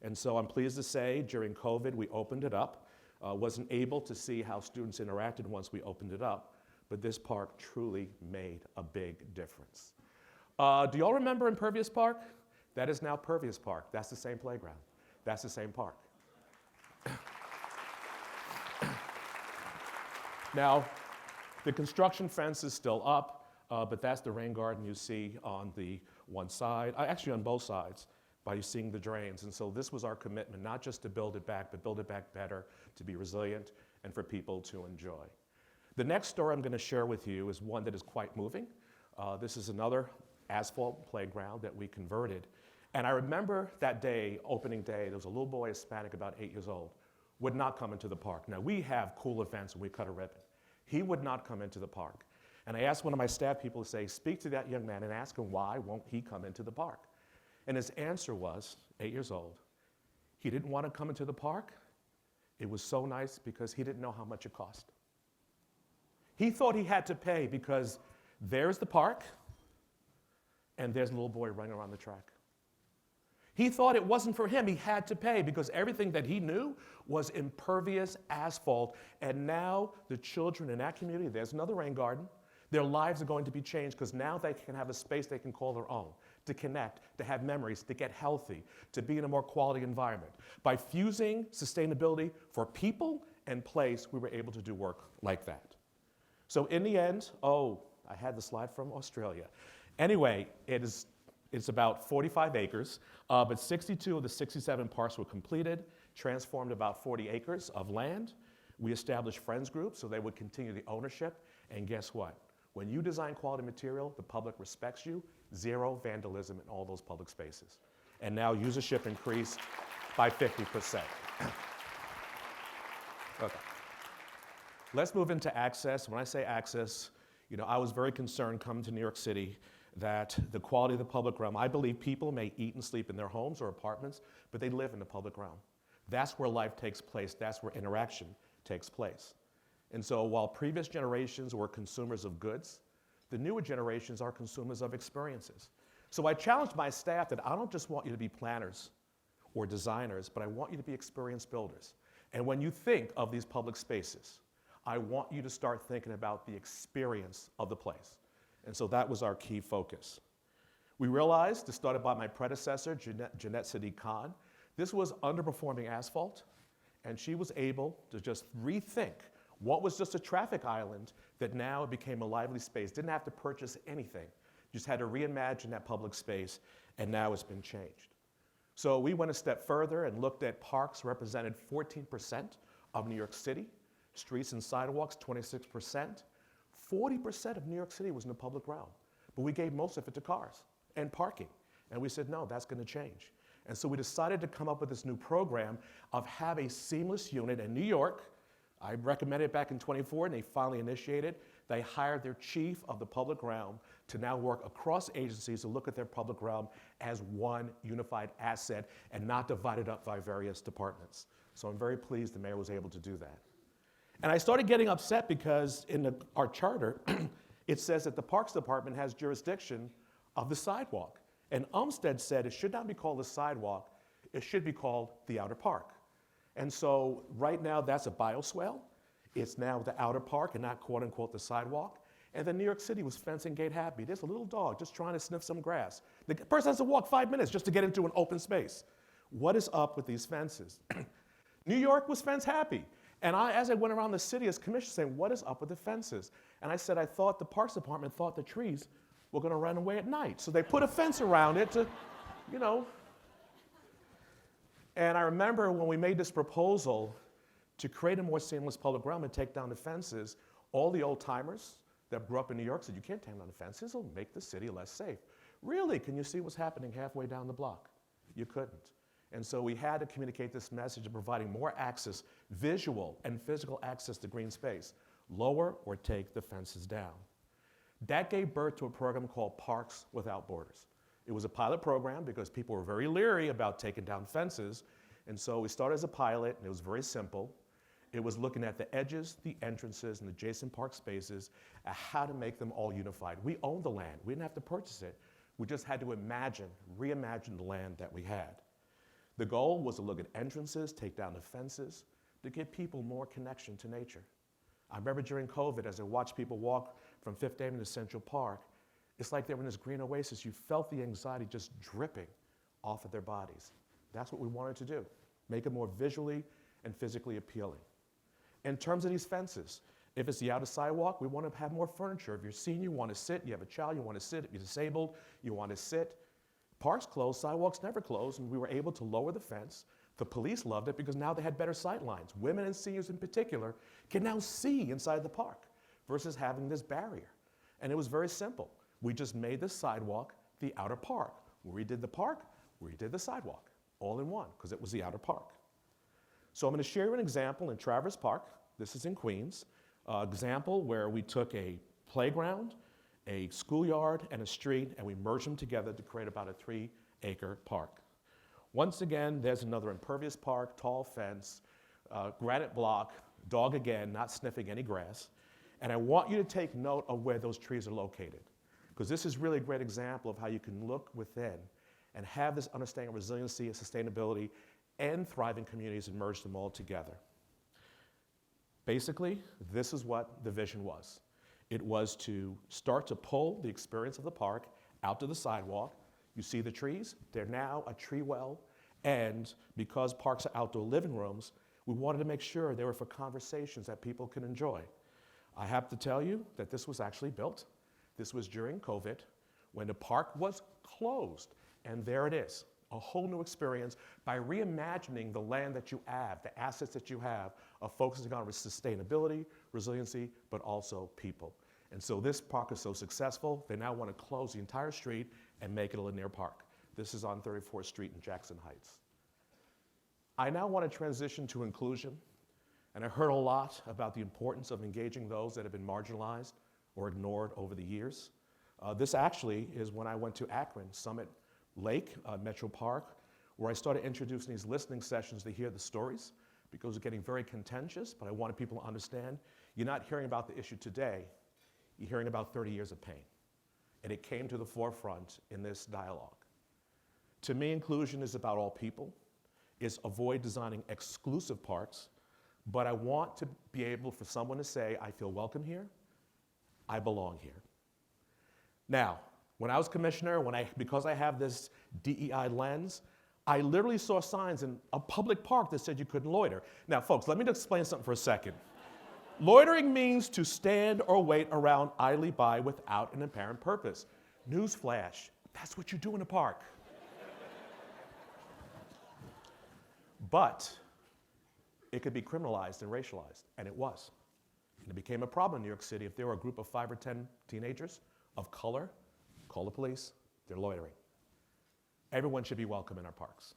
And so I'm pleased to say during COVID, we opened it up. Wasn't able to see how students interacted once we opened it up, but this park truly made a big difference. Do y'all remember Impervious Park? That is now Pervious Park. That's the same playground. That's the same park. Now, the construction fence is still up, but that's the rain garden you see on the one side, actually on both sides, by seeing the drains. And so this was our commitment, not just to build it back, but build it back better, to be resilient, and for people to enjoy. The next story I'm going to share with you is one that is quite moving. This is another asphalt playground that we converted. And I remember that day, opening day, there was a little boy, Hispanic, about 8 years old, would not come into the park. Now, we have cool events when we cut a ribbon. He would not come into the park. And I asked one of my staff people to say, speak to that young man and ask him why won't he come into the park? And his answer was, 8 years old, he didn't want to come into the park. It was so nice because he didn't know how much it cost. He thought he had to pay because there's the park and there's a little boy running around the track. He thought it wasn't for him. He had to pay because everything that he knew was impervious asphalt. And now the children in that community, there's another rain garden, their lives are going to be changed because now they can have a space they can call their own, to connect, to have memories, to get healthy, to be in a more quality environment. By fusing sustainability for people and place, we were able to do work like that. So in the end, I had the slide from Australia. Anyway, it's about 45 acres, but 62 of the 67 parks were completed, transformed about 40 acres of land. We established friends groups so they would continue the ownership. And guess what? When you design quality material, the public respects you. Zero vandalism in all those public spaces. And now usership increased by 50%. Okay. Let's move into access. When I say access, I was very concerned coming to New York City that the quality of the public realm, I believe people may eat and sleep in their homes or apartments, but they live in the public realm. That's where life takes place. That's where interaction takes place. And so while previous generations were consumers of goods, the newer generations are consumers of experiences. So I challenged my staff that I don't just want you to be planners or designers, but I want you to be experience builders. And when you think of these public spaces, I want you to start thinking about the experience of the place. And so that was our key focus. We realized, this started by my predecessor, Jeanette Sadiq Khan, this was underperforming asphalt, and she was able to just rethink what was just a traffic island that now became a lively space. Didn't have to purchase anything, just had to reimagine that public space, and now it's been changed. So we went a step further and looked at parks represented 14% of New York City, streets and sidewalks 26%. 40% of New York City was in the public realm, but we gave most of it to cars and parking. And we said, no, that's going to change. And so we decided to come up with this new program of have a seamless unit in New York. I recommended it back in 24, and they finally initiated. They hired their chief of the public realm to now work across agencies to look at their public realm as one unified asset and not divided up by various departments. So I'm very pleased the mayor was able to do that. And I started getting upset because in our charter, it says that the Parks Department has jurisdiction of the sidewalk. And Umstead said it should not be called the sidewalk, it should be called the outer park. And so right now that's a bioswale. It's now the outer park and not quote unquote the sidewalk. And then New York City was fencing gate happy. There's a little dog just trying to sniff some grass. The person has to walk 5 minutes just to get into an open space. What is up with these fences? New York was fence happy. And as I went around the city as commissioner saying, what is up with the fences? And I said, I thought the Parks Department thought the trees were going to run away at night. So they put a fence around it to, And I remember when we made this proposal to create a more seamless public realm and take down the fences, all the old timers that grew up in New York said, you can't take down the fences, it'll make the city less safe. Really, can you see what's happening halfway down the block? You couldn't. And so we had to communicate this message of providing more access, visual and physical access to green space. Lower or take the fences down. That gave birth to a program called Parks Without Borders. It was a pilot program because people were very leery about taking down fences. And so we started as a pilot, and it was very simple. It was looking at the edges, the entrances, and adjacent park spaces, and how to make them all unified. We owned the land. We didn't have to purchase it. We just had to reimagine the land that we had. The goal was to look at entrances, take down the fences, to give people more connection to nature. I remember during COVID, as I watched people walk from Fifth Avenue to Central Park, it's like they were in this green oasis. You felt the anxiety just dripping off of their bodies. That's what we wanted to do, make it more visually and physically appealing. In terms of these fences, if it's the outer sidewalk, we want to have more furniture. If you're senior, you want to sit. You have a child, you want to sit. If you're disabled, you want to sit. Parks closed, sidewalks never closed, and we were able to lower the fence. The police loved it because now they had better sight lines. Women and seniors in particular can now see inside the park versus having this barrier. And it was very simple. We just made the sidewalk the outer park. We redid the park, we redid the sidewalk, all in one, because it was the outer park. So I'm going to share an example in Traverse Park. This is in Queens. Example where we took a playground, a schoolyard, and a street, and we merged them together to create about a 3-acre park. Once again, there's another impervious park, tall fence, granite block, dog again, not sniffing any grass. And I want you to take note of where those trees are located, because this is really a great example of how you can look within and have this understanding of resiliency and sustainability and thriving communities and merge them all together. Basically, this is what the vision was. It was to start to pull the experience of the park out to the sidewalk. You see the trees? They're now a tree well. And because parks are outdoor living rooms, we wanted to make sure they were for conversations that people can enjoy. I have to tell you that this was actually built. This was during COVID when the park was closed. And there it is, a whole new experience by reimagining the land that you have, the assets that you have, of focusing on sustainability, resiliency, but also people. And so this park is so successful, they now want to close the entire street and make it a linear park. This is on 34th Street in Jackson Heights. I now want to transition to inclusion, and I heard a lot about the importance of engaging those that have been marginalized or ignored over the years. This actually is when I went to Akron, Summit Lake, Metro Park, where I started introducing these listening sessions to hear the stories, because it was getting very contentious, but I wanted people to understand, you're not hearing about the issue today, you're hearing about 30 years of pain. And it came to the forefront in this dialogue. To me, inclusion is about all people. It's avoid designing exclusive parks, but I want to be able for someone to say, I feel welcome here, I belong here. Now, when I was commissioner, because I have this DEI lens, I literally saw signs in a public park that said you couldn't loiter. Now, folks, let me explain something for a second. Loitering means to stand or wait around idly by without an apparent purpose. Newsflash, that's what you do in a park. But it could be criminalized and racialized, and it was. And it became a problem in New York City. If there were a group of 5 or 10 teenagers of color, call the police, they're loitering. Everyone should be welcome in our parks.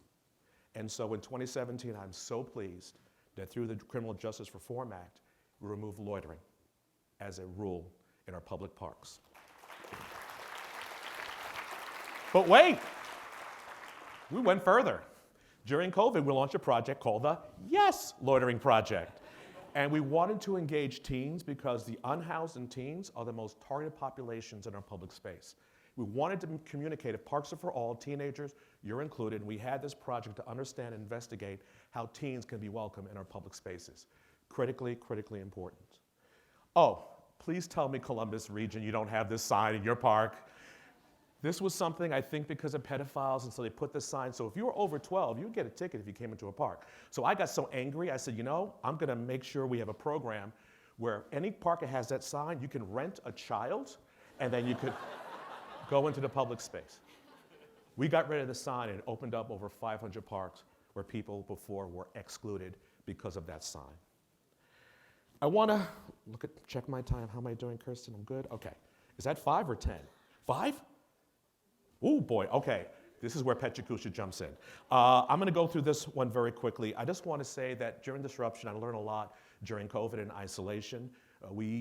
And so in 2017, I'm so pleased that through the Criminal Justice Reform Act, we removed loitering as a rule in our public parks. But wait, we went further. During COVID, we launched a project called the Yes Loitering Project. And we wanted to engage teens because the unhoused and teens are the most targeted populations in our public space. We wanted to communicate, if parks are for all, teenagers, you're included. We had this project to understand and investigate how teens can be welcome in our public spaces. Critically, critically important. Oh, please tell me, Columbus region, you don't have this sign in your park. This was something, I think, because of pedophiles, and so they put this sign. So if you were over 12, you'd get a ticket if you came into a park. So I got so angry, I said, you know, I'm going to make sure we have a program where any park that has that sign, you can rent a child, and then you could go into the public space. We got rid of the sign and opened up over 500 parks where people before were excluded because of that sign. I want to check my time. How am I doing, Kirsten? I'm good? Okay. Is that 5 or 10? 5? Oh boy, okay. This is where Pechakusha jumps in. I'm gonna go through this one very quickly. I just wanna say that during disruption, I learned a lot during COVID and isolation.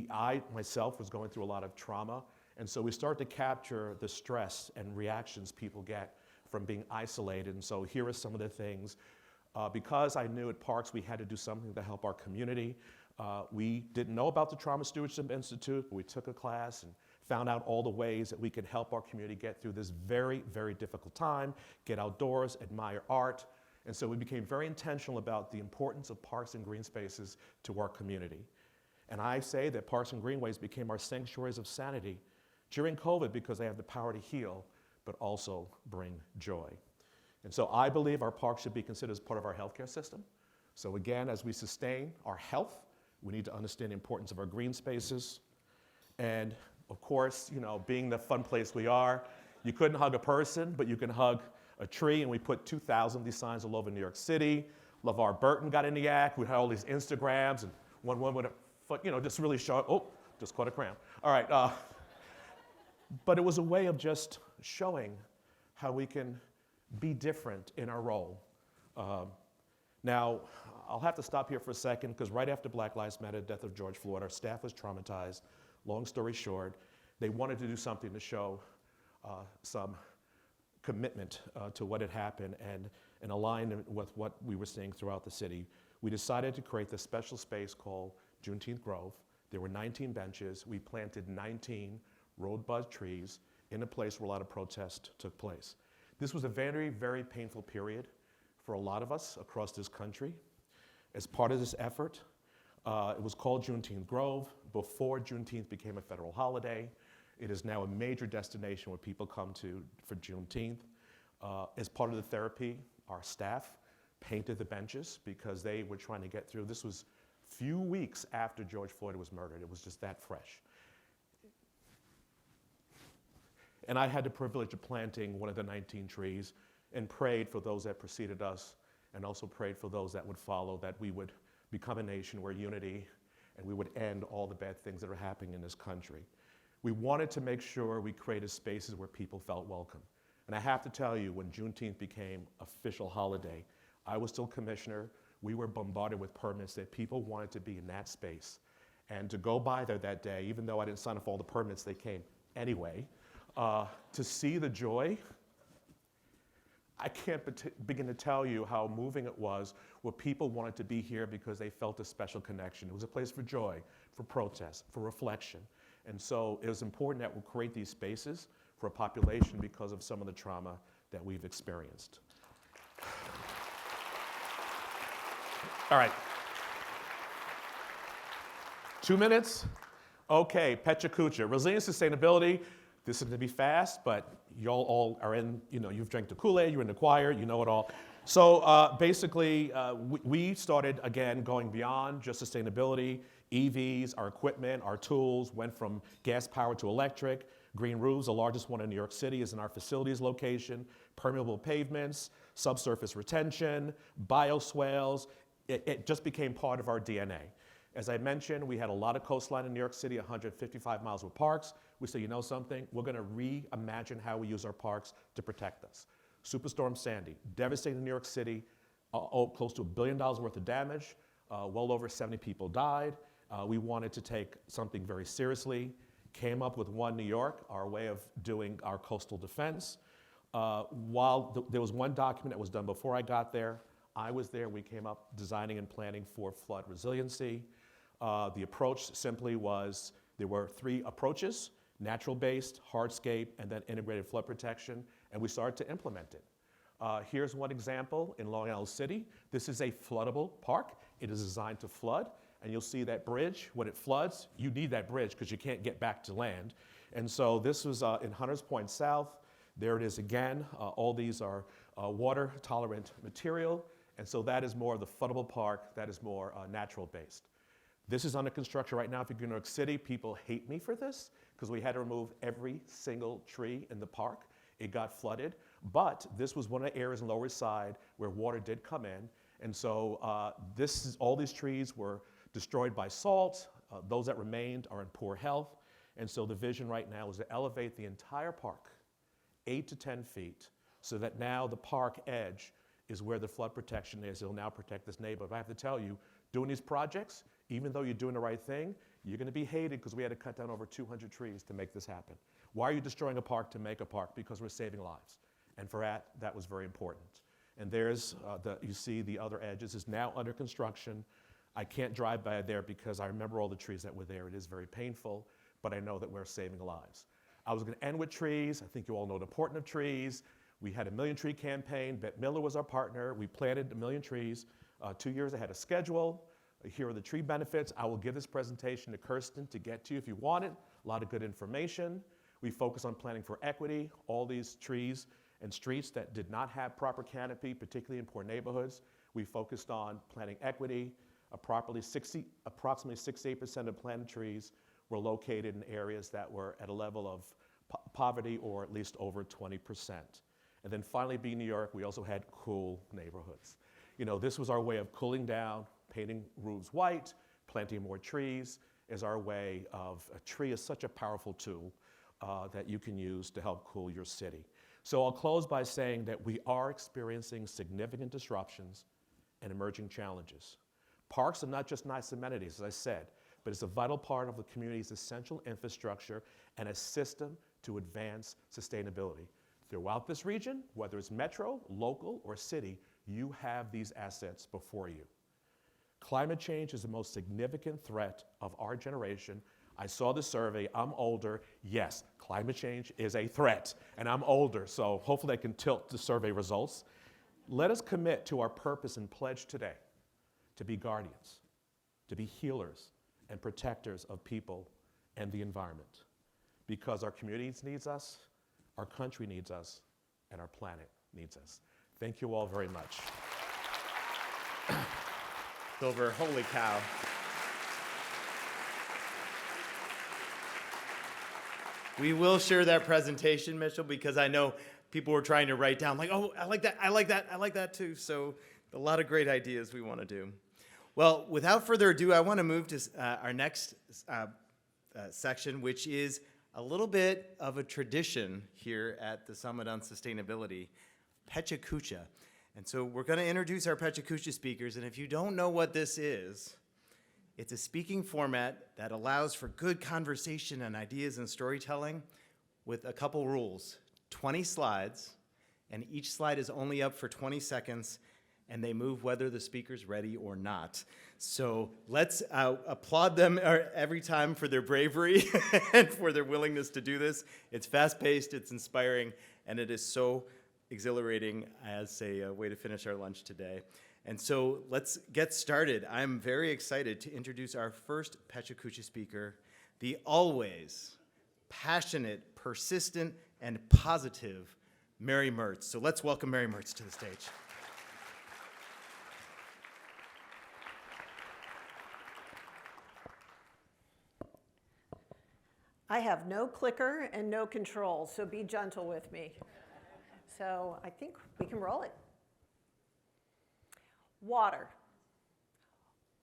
I myself was going through a lot of trauma, and so we started to capture the stress and reactions people get from being isolated. And so here are some of the things. Because I knew at Parks we had to do something to help our community, we didn't know about the Trauma Stewardship Institute, but we took a class and found out all the ways that we could help our community get through this very, very difficult time, get outdoors, admire art. And so we became very intentional about the importance of parks and green spaces to our community. And I say that parks and greenways became our sanctuaries of sanity during COVID because they have the power to heal, but also bring joy. And so I believe our parks should be considered as part of our healthcare system. So again, as we sustain our health, we need to understand the importance of our green spaces. And of course, you know, being the fun place we are, you couldn't hug a person, but you can hug a tree, and we put 2,000 of these signs all over New York City. LeVar Burton got in the act. We had all these Instagrams, and one with a foot, you know, just really short. Oh, just caught a cramp. All right. But it was a way of just showing how we can be different in our role. Now, I'll have to stop here for a second, because right after Black Lives Matter, the death of George Floyd, our staff was traumatized. Long story short, they wanted to do something to show some commitment to what had happened and align with what we were seeing throughout the city. We decided to create this special space called Juneteenth Grove. There were 19 benches. We planted 19 road-bud trees in a place where a lot of protest took place. This was a very, very painful period for a lot of us across this country. As part of this effort, it was called Juneteenth Grove. Before Juneteenth became a federal holiday, it is now a major destination where people come to for Juneteenth. As part of the therapy, our staff painted the benches because they were trying to get through. This was few weeks after George Floyd was murdered. It was just that fresh. And I had the privilege of planting one of the 19 trees and prayed for those that preceded us, and also prayed for those that would follow, that we would become a nation where unity, and we would end all the bad things that are happening in this country. We wanted to make sure we created spaces where people felt welcome. And I have to tell you, when Juneteenth became official holiday, I was still commissioner. We were bombarded with permits that people wanted to be in that space. And to go by there that day, even though I didn't sign off all the permits, they came anyway, to see the joy, I can't begin to tell you how moving it was, where people wanted to be here because they felt a special connection. It was a place for joy, for protest, for reflection. And so it was important that we create these spaces for a population because of some of the trauma that we've experienced. All right. 2 minutes? Okay, Petra Kucha. Resilient sustainability. This is going to be fast, but y'all all are in, you know, you've drank the Kool-Aid, you're in the choir, you know it all. So basically, we started, again, going beyond just sustainability. EVs, our equipment, our tools went from gas power to electric. Green roofs, the largest one in New York City, is in our facilities location. Permeable pavements, subsurface retention, bioswales. It just became part of our DNA. As I mentioned, we had a lot of coastline in New York City, 155 miles with parks. We said, you know something? We're going to reimagine how we use our parks to protect us. Superstorm Sandy, devastating New York City, close to $1 billion worth of damage. Well over 70 people died. We wanted to take something very seriously. Came up with One New York, our way of doing our coastal defense. While there was one document that was done before I got there, I was there. We came up designing and planning for flood resiliency. The approach simply was, there were 3 approaches: natural-based, hardscape, and then integrated flood protection, and we started to implement it. Here's one example in Long Island City. This is a floodable park. It is designed to flood, and you'll see that bridge. When it floods, you need that bridge because you can't get back to land. And so this was in Hunters Point South. There it is again. All these are water-tolerant material, and so that is more of the floodable park. That is more natural-based. This is under construction right now. If you go to New York City, people hate me for this because we had to remove every single tree in the park. It got flooded, but this was one of the areas in Lower East Side where water did come in. And so all these trees were destroyed by salt. Those that remained are in poor health. And so the vision right now is to elevate the entire park 8 to 10 feet so that now the park edge is where the flood protection is. It'll now protect this neighborhood. But I have to tell you, doing these projects, even though you're doing the right thing, you're going to be hated because we had to cut down over 200 trees to make this happen. Why are you destroying a park to make a park? Because we're saving lives. And for that was very important. And there's, you see the other edges is now under construction. I can't drive by there because I remember all the trees that were there. It is very painful, but I know that we're saving lives. I was going to end with trees. I think you all know the importance of trees. We had a Million Tree campaign. Bette Miller was our partner. We planted 1 million trees 2 years ahead of schedule. Here are the tree benefits. I will give this presentation to Kirsten to get to you if you want it. A lot of good information. We focus on planting for equity. All these trees and streets that did not have proper canopy, particularly in poor neighborhoods, we focused on planting equity. Approximately 68% of planted trees were located in areas that were at a level of poverty or at least over 20%. And then finally, being New York, we also had cool neighborhoods. You know, this was our way of cooling down, painting roofs white, planting more trees is our way of, a tree is such a powerful tool that you can use to help cool your city. So I'll close by saying that we are experiencing significant disruptions and emerging challenges. Parks are not just nice amenities, as I said, but it's a vital part of the community's essential infrastructure and a system to advance sustainability. Throughout this region, whether it's metro, local, or city, you have these assets before you. Climate change is the most significant threat of our generation. I saw the survey, I'm older. Yes, climate change is a threat, and I'm older, so hopefully I can tilt the survey results. Let us commit to our purpose and pledge today to be guardians, to be healers and protectors of people and the environment. Because our communities needs us, our country needs us, and our planet needs us. Thank you all very much. Silver, holy cow. We will share that presentation, Mitchell, because I know people were trying to write down like, oh, I like that, I like that, I like that too. So a lot of great ideas we want to do. Well, without further ado, I want to move to our next section, which is a little bit of a tradition here at the Summit on Sustainability, Pecha Kucha. And so we're going to introduce our Pecha Kucha speakers, and if you don't know what this is, it's a speaking format that allows for good conversation and ideas and storytelling with a couple rules. 20 slides, and each slide is only up for 20 seconds, and they move whether the speaker's ready or not. So let's applaud them every time for their bravery and for their willingness to do this. It's fast-paced, it's inspiring, and it is so exhilarating as a way to finish our lunch today. And so let's get started. I'm very excited to introduce our first Pecha Kucha speaker, the always passionate, persistent, and positive Mary Mertz. So let's welcome Mary Mertz to the stage. I have no clicker and no control, so be gentle with me. So I think we can roll it. Water.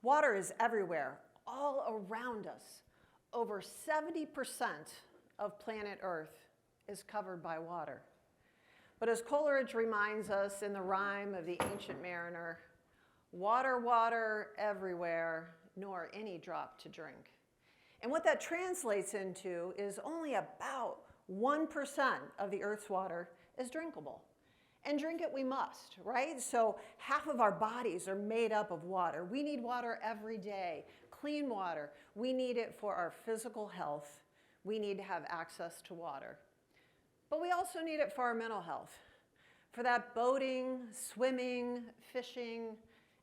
Water is everywhere, all around us. Over 70% of planet Earth is covered by water. But as Coleridge reminds us in the rhyme of the Ancient Mariner, water, water everywhere, nor any drop to drink. And what that translates into is only about 1% of the Earth's water is drinkable. And drink it we must, right? So half of our bodies are made up of water. We need water every day, clean water. We need it for our physical health. We need to have access to water. But we also need it for our mental health, for that boating, swimming, fishing,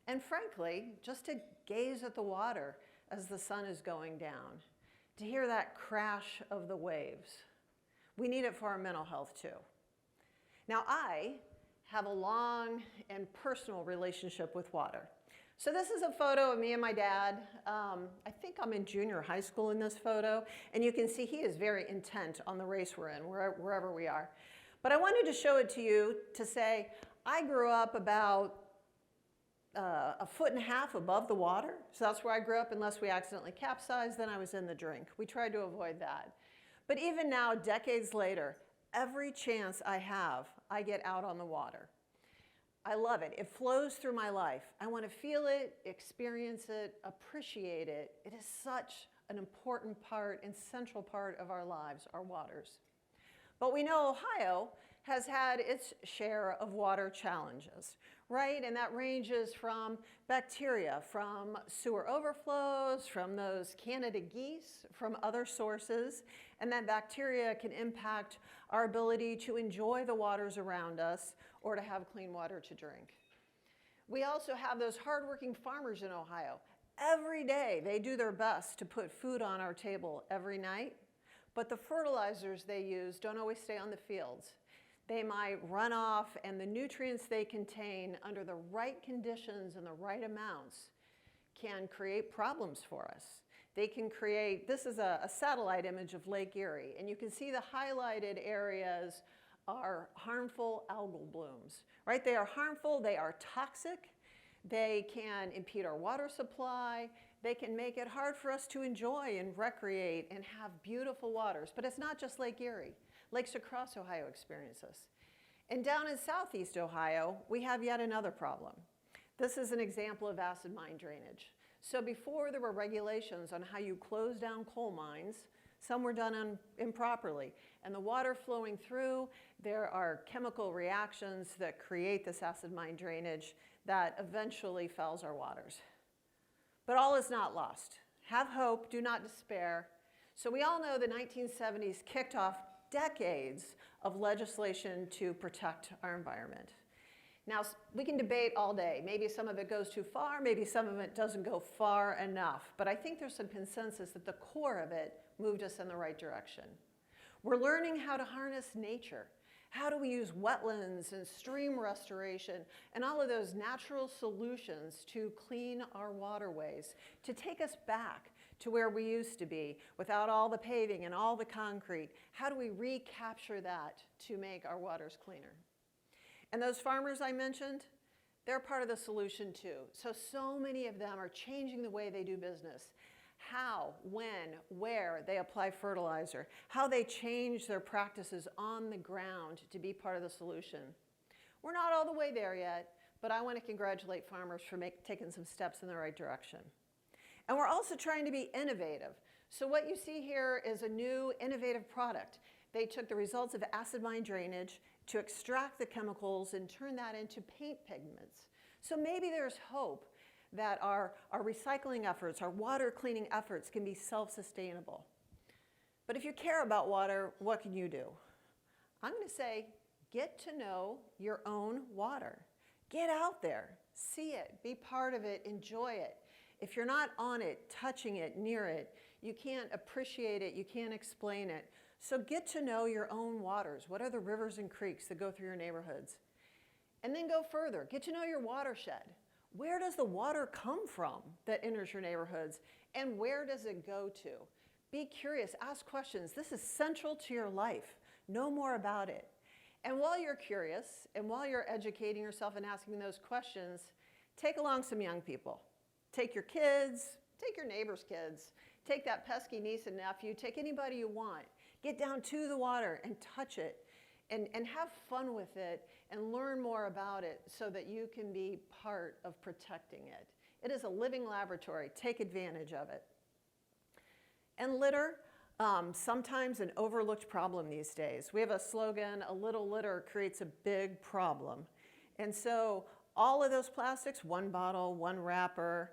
and frankly, just to gaze at the water as the sun is going down, to hear that crash of the waves. We need it for our mental health too. Now, I have a long and personal relationship with water. So this is a photo of me and my dad. I think I'm in junior high school in this photo, and you can see he is very intent on the race we're in, wherever we are. But I wanted to show it to you to say, I grew up about 1.5 feet above the water. So that's where I grew up. Unless we accidentally capsized, then I was in the drink. We tried to avoid that. But even now, decades later, every chance I have, I get out on the water. I love it. It flows through my life. I want to feel it, experience it, appreciate it. It is such an important part and central part of our lives, our waters. But we know Ohio has had its share of water challenges, right? And that ranges from bacteria, from sewer overflows, from those Canada geese, from other sources. And that bacteria can impact our ability to enjoy the waters around us or to have clean water to drink. We also have those hardworking farmers in Ohio. Every day they do their best to put food on our table every night, but the fertilizers they use don't always stay on the fields. They might run off, and the nutrients they contain under the right conditions and the right amounts can create problems for us. They can create, this is a satellite image of Lake Erie, and you can see the highlighted areas are harmful algal blooms, right? They are harmful, they are toxic, they can impede our water supply, they can make it hard for us to enjoy and recreate and have beautiful waters. But it's not just Lake Erie. Lakes across Ohio experience this. And down in southeast Ohio, we have yet another problem. This is an example of acid mine drainage. So before there were regulations on how you close down coal mines, some were done improperly. And the water flowing through, there are chemical reactions that create this acid mine drainage that eventually fouls our waters. But all is not lost. Have hope, do not despair. So we all know the 1970s kicked off decades of legislation to protect our environment. Now, we can debate all day. Maybe some of it goes too far, maybe some of it doesn't go far enough. But I think there's some consensus that the core of it moved us in the right direction. We're learning how to harness nature. How do we use wetlands and stream restoration and all of those natural solutions to clean our waterways, to take us back to where we used to be without all the paving and all the concrete? How do we recapture that to make our waters cleaner? And those farmers I mentioned, they're part of the solution too. So many of them are changing the way they do business. How, when, where they apply fertilizer, how they change their practices on the ground to be part of the solution. We're not all the way there yet, but I want to congratulate farmers for taking some steps in the right direction. And we're also trying to be innovative. So what you see here is a new innovative product. They took the results of acid mine drainage to extract the chemicals and turn that into paint pigments. So maybe there's hope that our recycling efforts, our water cleaning efforts can be self-sustainable. But if you care about water, what can you do? I'm going to say, get to know your own water. Get out there, see it, be part of it, enjoy it. If you're not on it, touching it, near it, you can't appreciate it, you can't explain it. So get to know your own waters. What are the rivers and creeks that go through your neighborhoods? And then go further, get to know your watershed. Where does the water come from that enters your neighborhoods, and where does it go to? Be curious, ask questions. This is central to your life. Know more about it. And while you're curious, and while you're educating yourself and asking those questions, take along some young people. Take your kids, take your neighbor's kids, take that pesky niece and nephew, take anybody you want. Get down to the water and touch it. And have fun with it and learn more about it so that you can be part of protecting it. It is a living laboratory. Take advantage of it. And litter, sometimes an overlooked problem these days. We have a slogan, a little litter creates a big problem. And so all of those plastics, one bottle, one wrapper,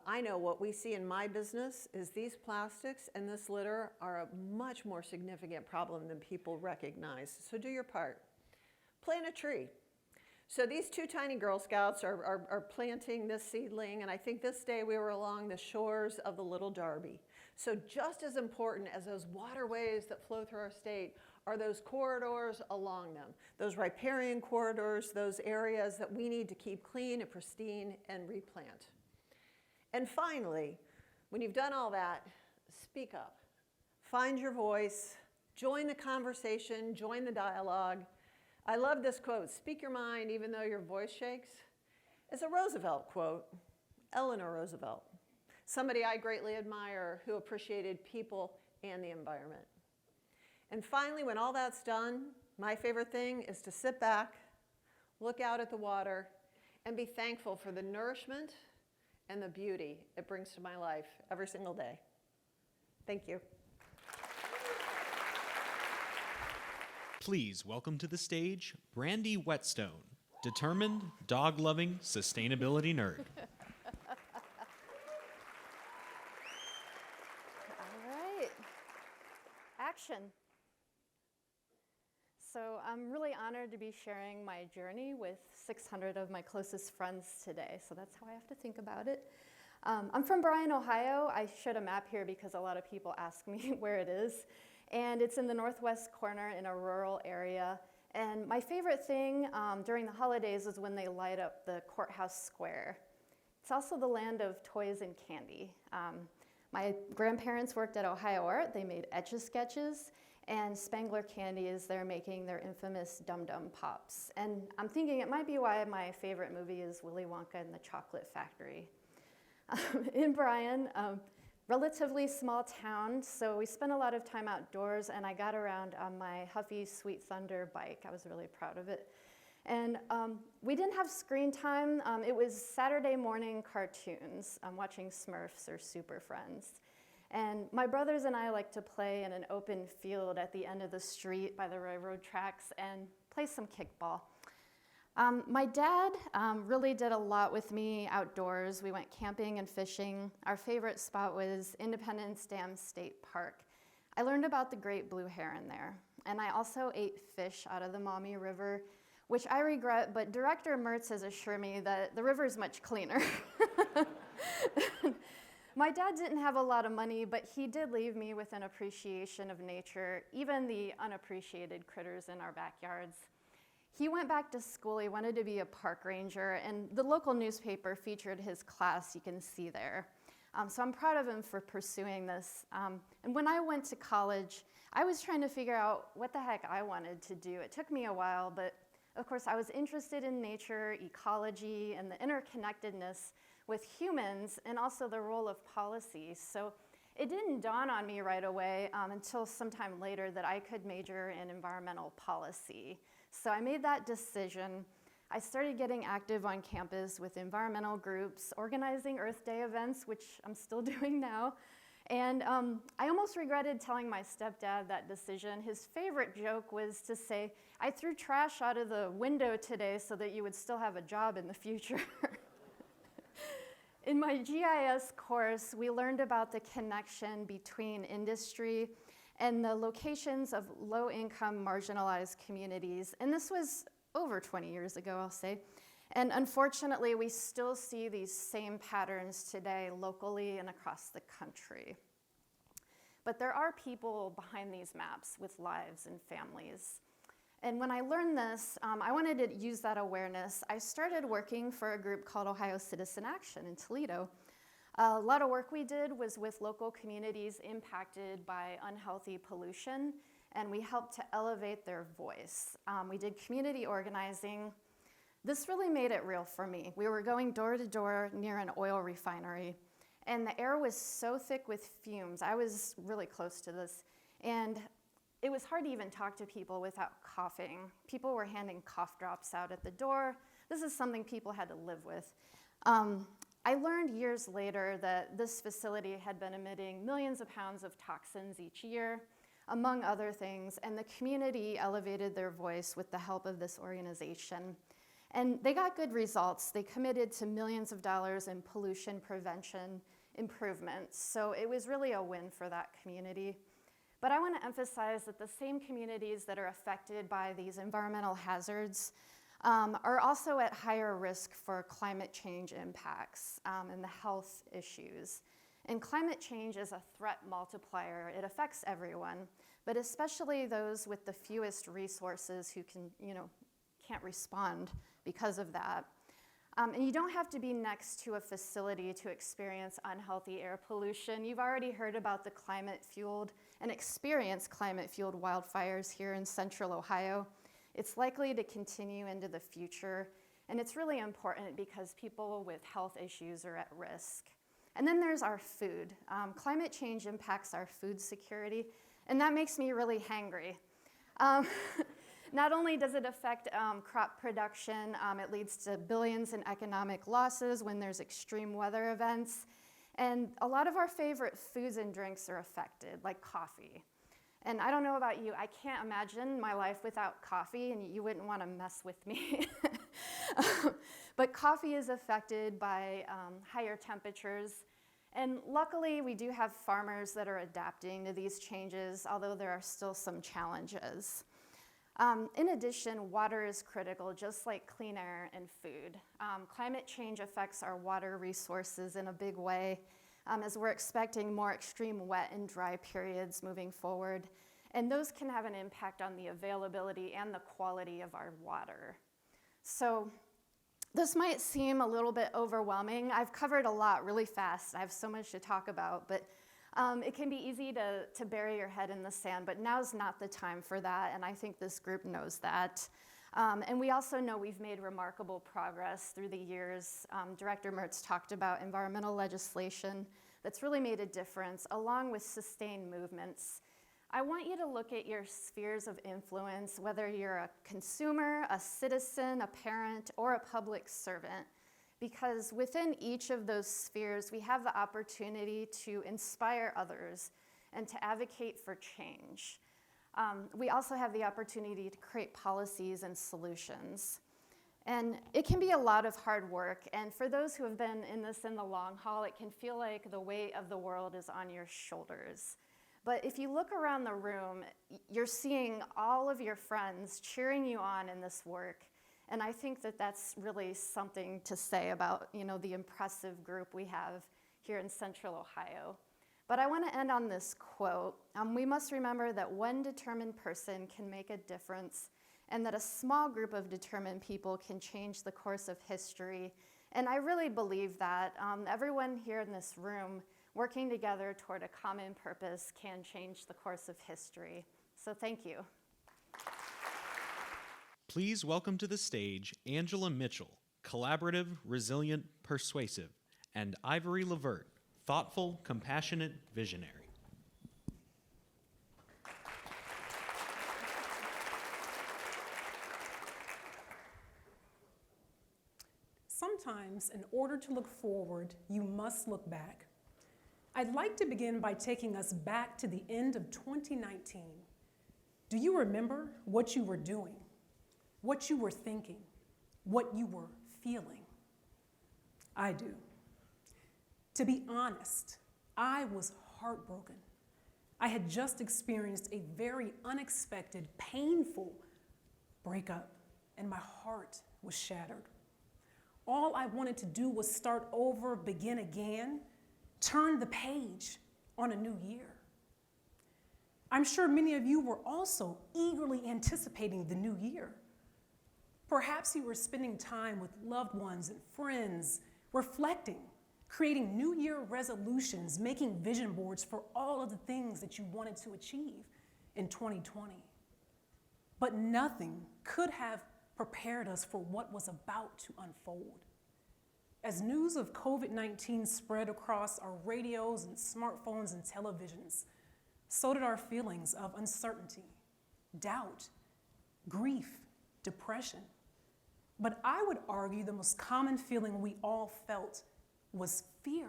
I know what we see in my business is these plastics and this litter are a much more significant problem than people recognize. So do your part. Plant a tree. So these two tiny Girl Scouts are planting this seedling, and I think this day we were along the shores of the Little Darby. So just as important as those waterways that flow through our state are those corridors along them, those riparian corridors, those areas that we need to keep clean and pristine and replant. And finally, when you've done all that, speak up. Find your voice, join the conversation, join the dialogue. I love this quote, speak your mind even though your voice shakes. It's a Roosevelt quote, Eleanor Roosevelt, somebody I greatly admire who appreciated people and the environment. And finally, when all that's done, my favorite thing is to sit back, look out at the water, and be thankful for the nourishment and the beauty it brings to my life every single day. Thank you. please welcome to the stage Brandy Whetstone, determined, dog-loving, sustainability nerd. All right. Action. So I'm really honored to be sharing my journey with 600 of my closest friends today. So that's how I have to think about it. I'm from Bryan, Ohio. I showed a map here because a lot of people ask me where it is. And it's in the northwest corner in a rural area. And my favorite thing during the holidays is when they light up the courthouse square. It's also the land of toys and candy. My grandparents worked at Ohio Art. They made Etch-a-Sketches, and Spangler Candies, they're making their infamous Dum Dum Pops. And I'm thinking it might be why my favorite movie is Willy Wonka and the Chocolate Factory. In Bryan, relatively small town, so we spent a lot of time outdoors, and I got around on my Huffy Sweet Thunder bike. I was really proud of it. And we didn't have screen time. It was Saturday morning cartoons, watching Smurfs or Super Friends. And my brothers and I like to play in an open field at the end of the street by the railroad tracks and play some kickball. My dad really did a lot with me outdoors. We went camping and fishing. Our favorite spot was Independence Dam State Park. I learned about the great blue heron there. And I also ate fish out of the Maumee River, which I regret, but Director Mertz has assured me that the river is much cleaner. My dad didn't have a lot of money, but he did leave me with an appreciation of nature, even the unappreciated critters in our backyards. He went back to school. He wanted to be a park ranger, and the local newspaper featured his class. You can see there. So I'm proud of him for pursuing this. And when I went to college, I was trying to figure out what the heck I wanted to do. It took me a while, but of course I was interested in nature, ecology, and the interconnectedness with humans, and also the role of policy. So it didn't dawn on me right away until sometime later that I could major in environmental policy. So I made that decision. I started getting active on campus with environmental groups, organizing Earth Day events, which I'm still doing now. And I almost regretted telling my stepdad that decision. His favorite joke was to say, "I threw trash out of the window today so that you would still have a job in the future." In my GIS course, we learned about the connection between industry and the locations of low-income marginalized communities. And this was over 20 years ago, I'll say. And unfortunately, we still see these same patterns today locally and across the country. But there are people behind these maps with lives and families. And when I learned this, I wanted to use that awareness. I started working for a group called Ohio Citizen Action in Toledo. A lot of work we did was with local communities impacted by unhealthy pollution, and we helped to elevate their voice. We did community organizing. This really made it real for me. We were going door to door near an oil refinery, and the air was so thick with fumes. I was really close to this, and it was hard to even talk to people without coughing. People were handing cough drops out at the door. This is something people had to live with. I learned years later that this facility had been emitting millions of pounds of toxins each year, among other things, and the community elevated their voice with the help of this organization. And they got good results. They committed to millions of dollars in pollution prevention improvements. So it was really a win for that community. But I want to emphasize that the same communities that are affected by these environmental hazards are also at higher risk for climate change impacts and the health issues. And climate change is a threat multiplier. It affects everyone, but especially those with the fewest resources who can't respond because of that. And you don't have to be next to a facility to experience unhealthy air pollution. You've already heard about the climate-fueled and experienced climate-fueled wildfires here in central Ohio. It's likely to continue into the future, and it's really important because people with health issues are at risk. And then there's our food. Climate change impacts our food security, and that makes me really hangry. Not only does it affect crop production, it leads to billions in economic losses when there's extreme weather events. And a lot of our favorite foods and drinks are affected, like coffee. And I don't know about you, I can't imagine my life without coffee, and you wouldn't want to mess with me. But coffee is affected by higher temperatures. And luckily, we do have farmers that are adapting to these changes, although there are still some challenges. In addition, water is critical, just like clean air and food. Climate change affects our water resources in a big way, as we're expecting more extreme wet and dry periods moving forward. And those can have an impact on the availability and the quality of our water. So this might seem a little bit overwhelming. I've covered a lot really fast. I have so much to talk about, but it can be easy to bury your head in the sand, but now's not the time for that, and I think this group knows that. And we also know we've made remarkable progress through the years. Director Mertz talked about environmental legislation that's really made a difference, along with sustained movements. I want you to look at your spheres of influence, whether you're a consumer, a citizen, a parent, or a public servant, because within each of those spheres, we have the opportunity to inspire others and to advocate for change. We also have the opportunity to create policies and solutions. And it can be a lot of hard work, and for those who have been in this in the long haul, it can feel like the weight of the world is on your shoulders. But if you look around the room, you're seeing all of your friends cheering you on in this work. And I think that that's really something to say about, the impressive group we have here in Central Ohio. But I want to end on this quote. We must remember that one determined person can make a difference, and that a small group of determined people can change the course of history. And I really believe that everyone here in this room working together toward a common purpose can change the course of history. So thank you. Please welcome to the stage Angela Mitchell, collaborative, resilient, persuasive, and Ivory Levert, thoughtful, compassionate, visionary. Sometimes, in order to look forward, you must look back. I'd like to begin by taking us back to the end of 2019. Do you remember what you were doing, what you were thinking, what you were feeling? I do. To be honest, I was heartbroken. I had just experienced a very unexpected, painful breakup, and my heart was shattered. All I wanted to do was start over, begin again, turn the page on a new year. I'm sure many of you were also eagerly anticipating the new year. Perhaps you were spending time with loved ones and friends, reflecting, creating New Year resolutions, making vision boards for all of the things that you wanted to achieve in 2020. But nothing could have prepared us for what was about to unfold. As news of COVID-19 spread across our radios and smartphones and televisions, so did our feelings of uncertainty, doubt, grief, depression. But I would argue the most common feeling we all felt was fear.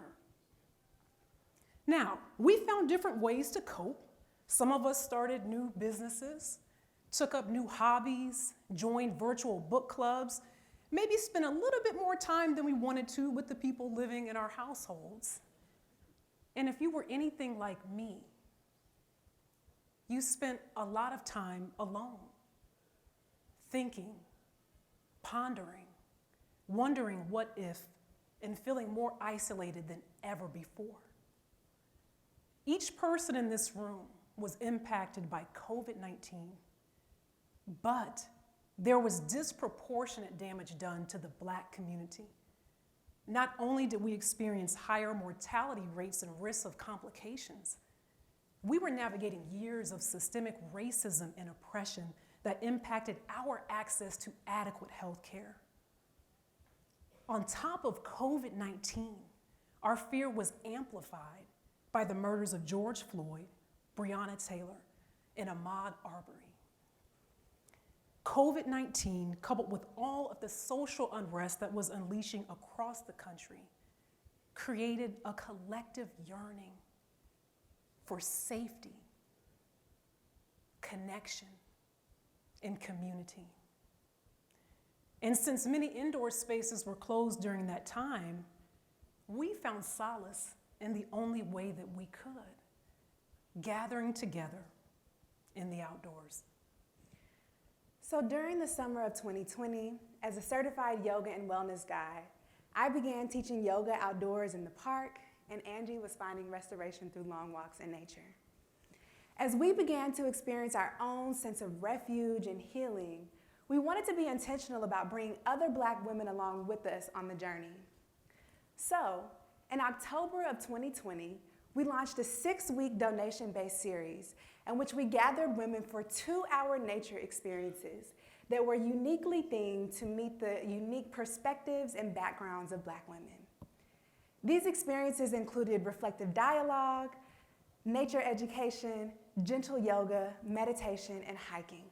Now, we found different ways to cope. Some of us started new businesses, took up new hobbies, joined virtual book clubs, maybe spent a little bit more time than we wanted to with the people living in our households. And if you were anything like me, you spent a lot of time alone, thinking, pondering, wondering what if, and feeling more isolated than ever before. Each person in this room was impacted by COVID-19, but there was disproportionate damage done to the Black community. Not only did we experience higher mortality rates and risks of complications, we were navigating years of systemic racism and oppression that impacted our access to adequate health care. On top of COVID-19, our fear was amplified by the murders of George Floyd, Breonna Taylor, and Ahmaud Arbery. COVID-19, coupled with all of the social unrest that was unleashing across the country, created a collective yearning for safety, connection, and community. And since many indoor spaces were closed during that time, we found solace in the only way that we could, gathering together in the outdoors. So during the summer of 2020, as a certified yoga and wellness guide, I began teaching yoga outdoors in the park, and Angie was finding restoration through long walks in nature. As we began to experience our own sense of refuge and healing, we wanted to be intentional about bringing other Black women along with us on the journey. So, in October of 2020, we launched a 6-week donation-based series in which we gathered women for 2-hour nature experiences that were uniquely themed to meet the unique perspectives and backgrounds of Black women. These experiences included reflective dialogue, nature education, gentle yoga, meditation, and hiking.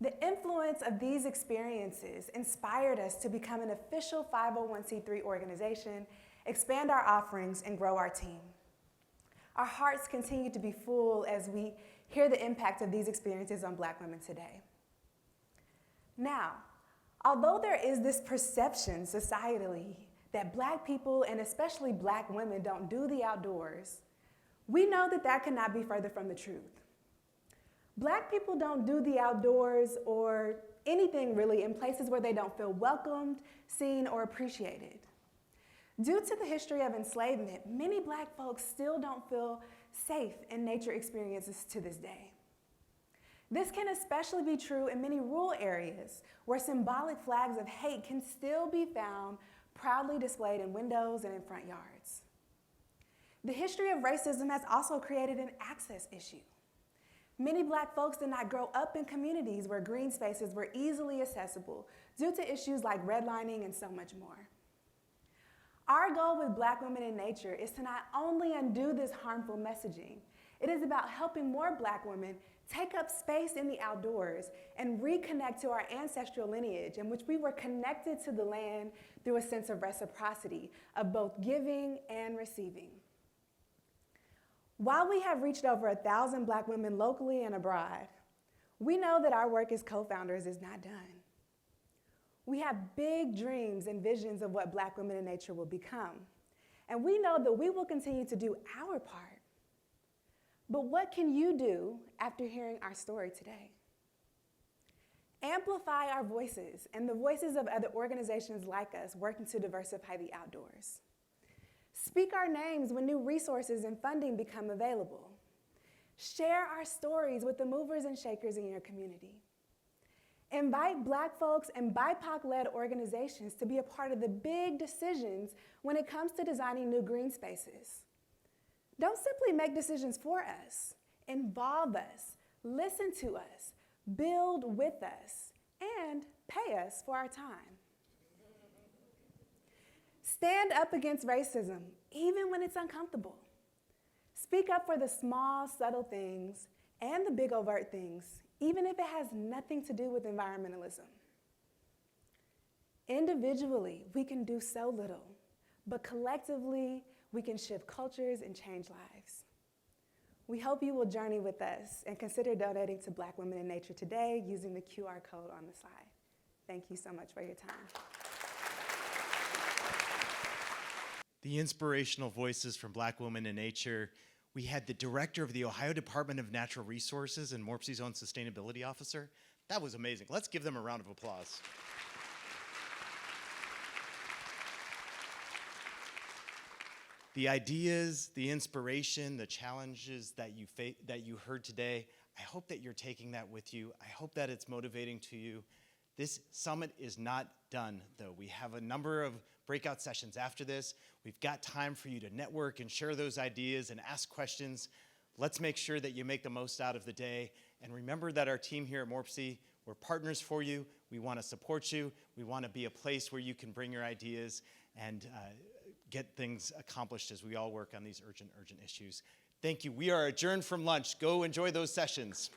The influence of these experiences inspired us to become an official 501c3 organization, expand our offerings, and grow our team. Our hearts continue to be full as we hear the impact of these experiences on Black women today. Now, although there is this perception societally that Black people, and especially Black women, don't do the outdoors, we know that that cannot be further from the truth. Black people don't do the outdoors or anything really in places where they don't feel welcomed, seen, or appreciated. Due to the history of enslavement, many Black folks still don't feel safe in nature experiences to this day. This can especially be true in many rural areas where symbolic flags of hate can still be found proudly displayed in windows and in front yards. The history of racism has also created an access issue. Many Black folks did not grow up in communities where green spaces were easily accessible due to issues like redlining and so much more. Our goal with Black Women in Nature is to not only undo this harmful messaging, it is about helping more Black women take up space in the outdoors and reconnect to our ancestral lineage in which we were connected to the land through a sense of reciprocity, of both giving and receiving. While we have reached over 1,000 Black women locally and abroad, we know that our work as co-founders is not done. We have big dreams and visions of what Black Women in Nature will become, and we know that we will continue to do our part. But what can you do after hearing our story today? Amplify our voices and the voices of other organizations like us working to diversify the outdoors. Speak our names when new resources and funding become available. Share our stories with the movers and shakers in your community. Invite Black folks and BIPOC-led organizations to be a part of the big decisions when it comes to designing new green spaces. Don't simply make decisions for us. Involve us, listen to us, build with us, and pay us for our time. Stand up against racism, even when it's uncomfortable. Speak up for the small, subtle things and the big, overt things, even if it has nothing to do with environmentalism. Individually, we can do so little, but collectively, we can shift cultures and change lives. We hope you will journey with us and consider donating to Black Women in Nature today using the QR code on the slide. Thank you so much for your time. The inspirational voices from Black Women in Nature. We had the director of the Ohio Department of Natural Resources and MORPS's own sustainability officer. That was amazing. Let's give them a round of applause. The ideas, the inspiration, the challenges that you heard today, I hope that you're taking that with you. I hope that it's motivating to you. This summit is not done, though. We have a number of breakout sessions after this. We've got time for you to network and share those ideas and ask questions. Let's make sure that you make the most out of the day. And remember that our team here at MORPS, we're partners for you. We want to support you. We want to be a place where you can bring your ideas and get things accomplished as we all work on these urgent issues. Thank you. We are adjourned from lunch. Go enjoy those sessions.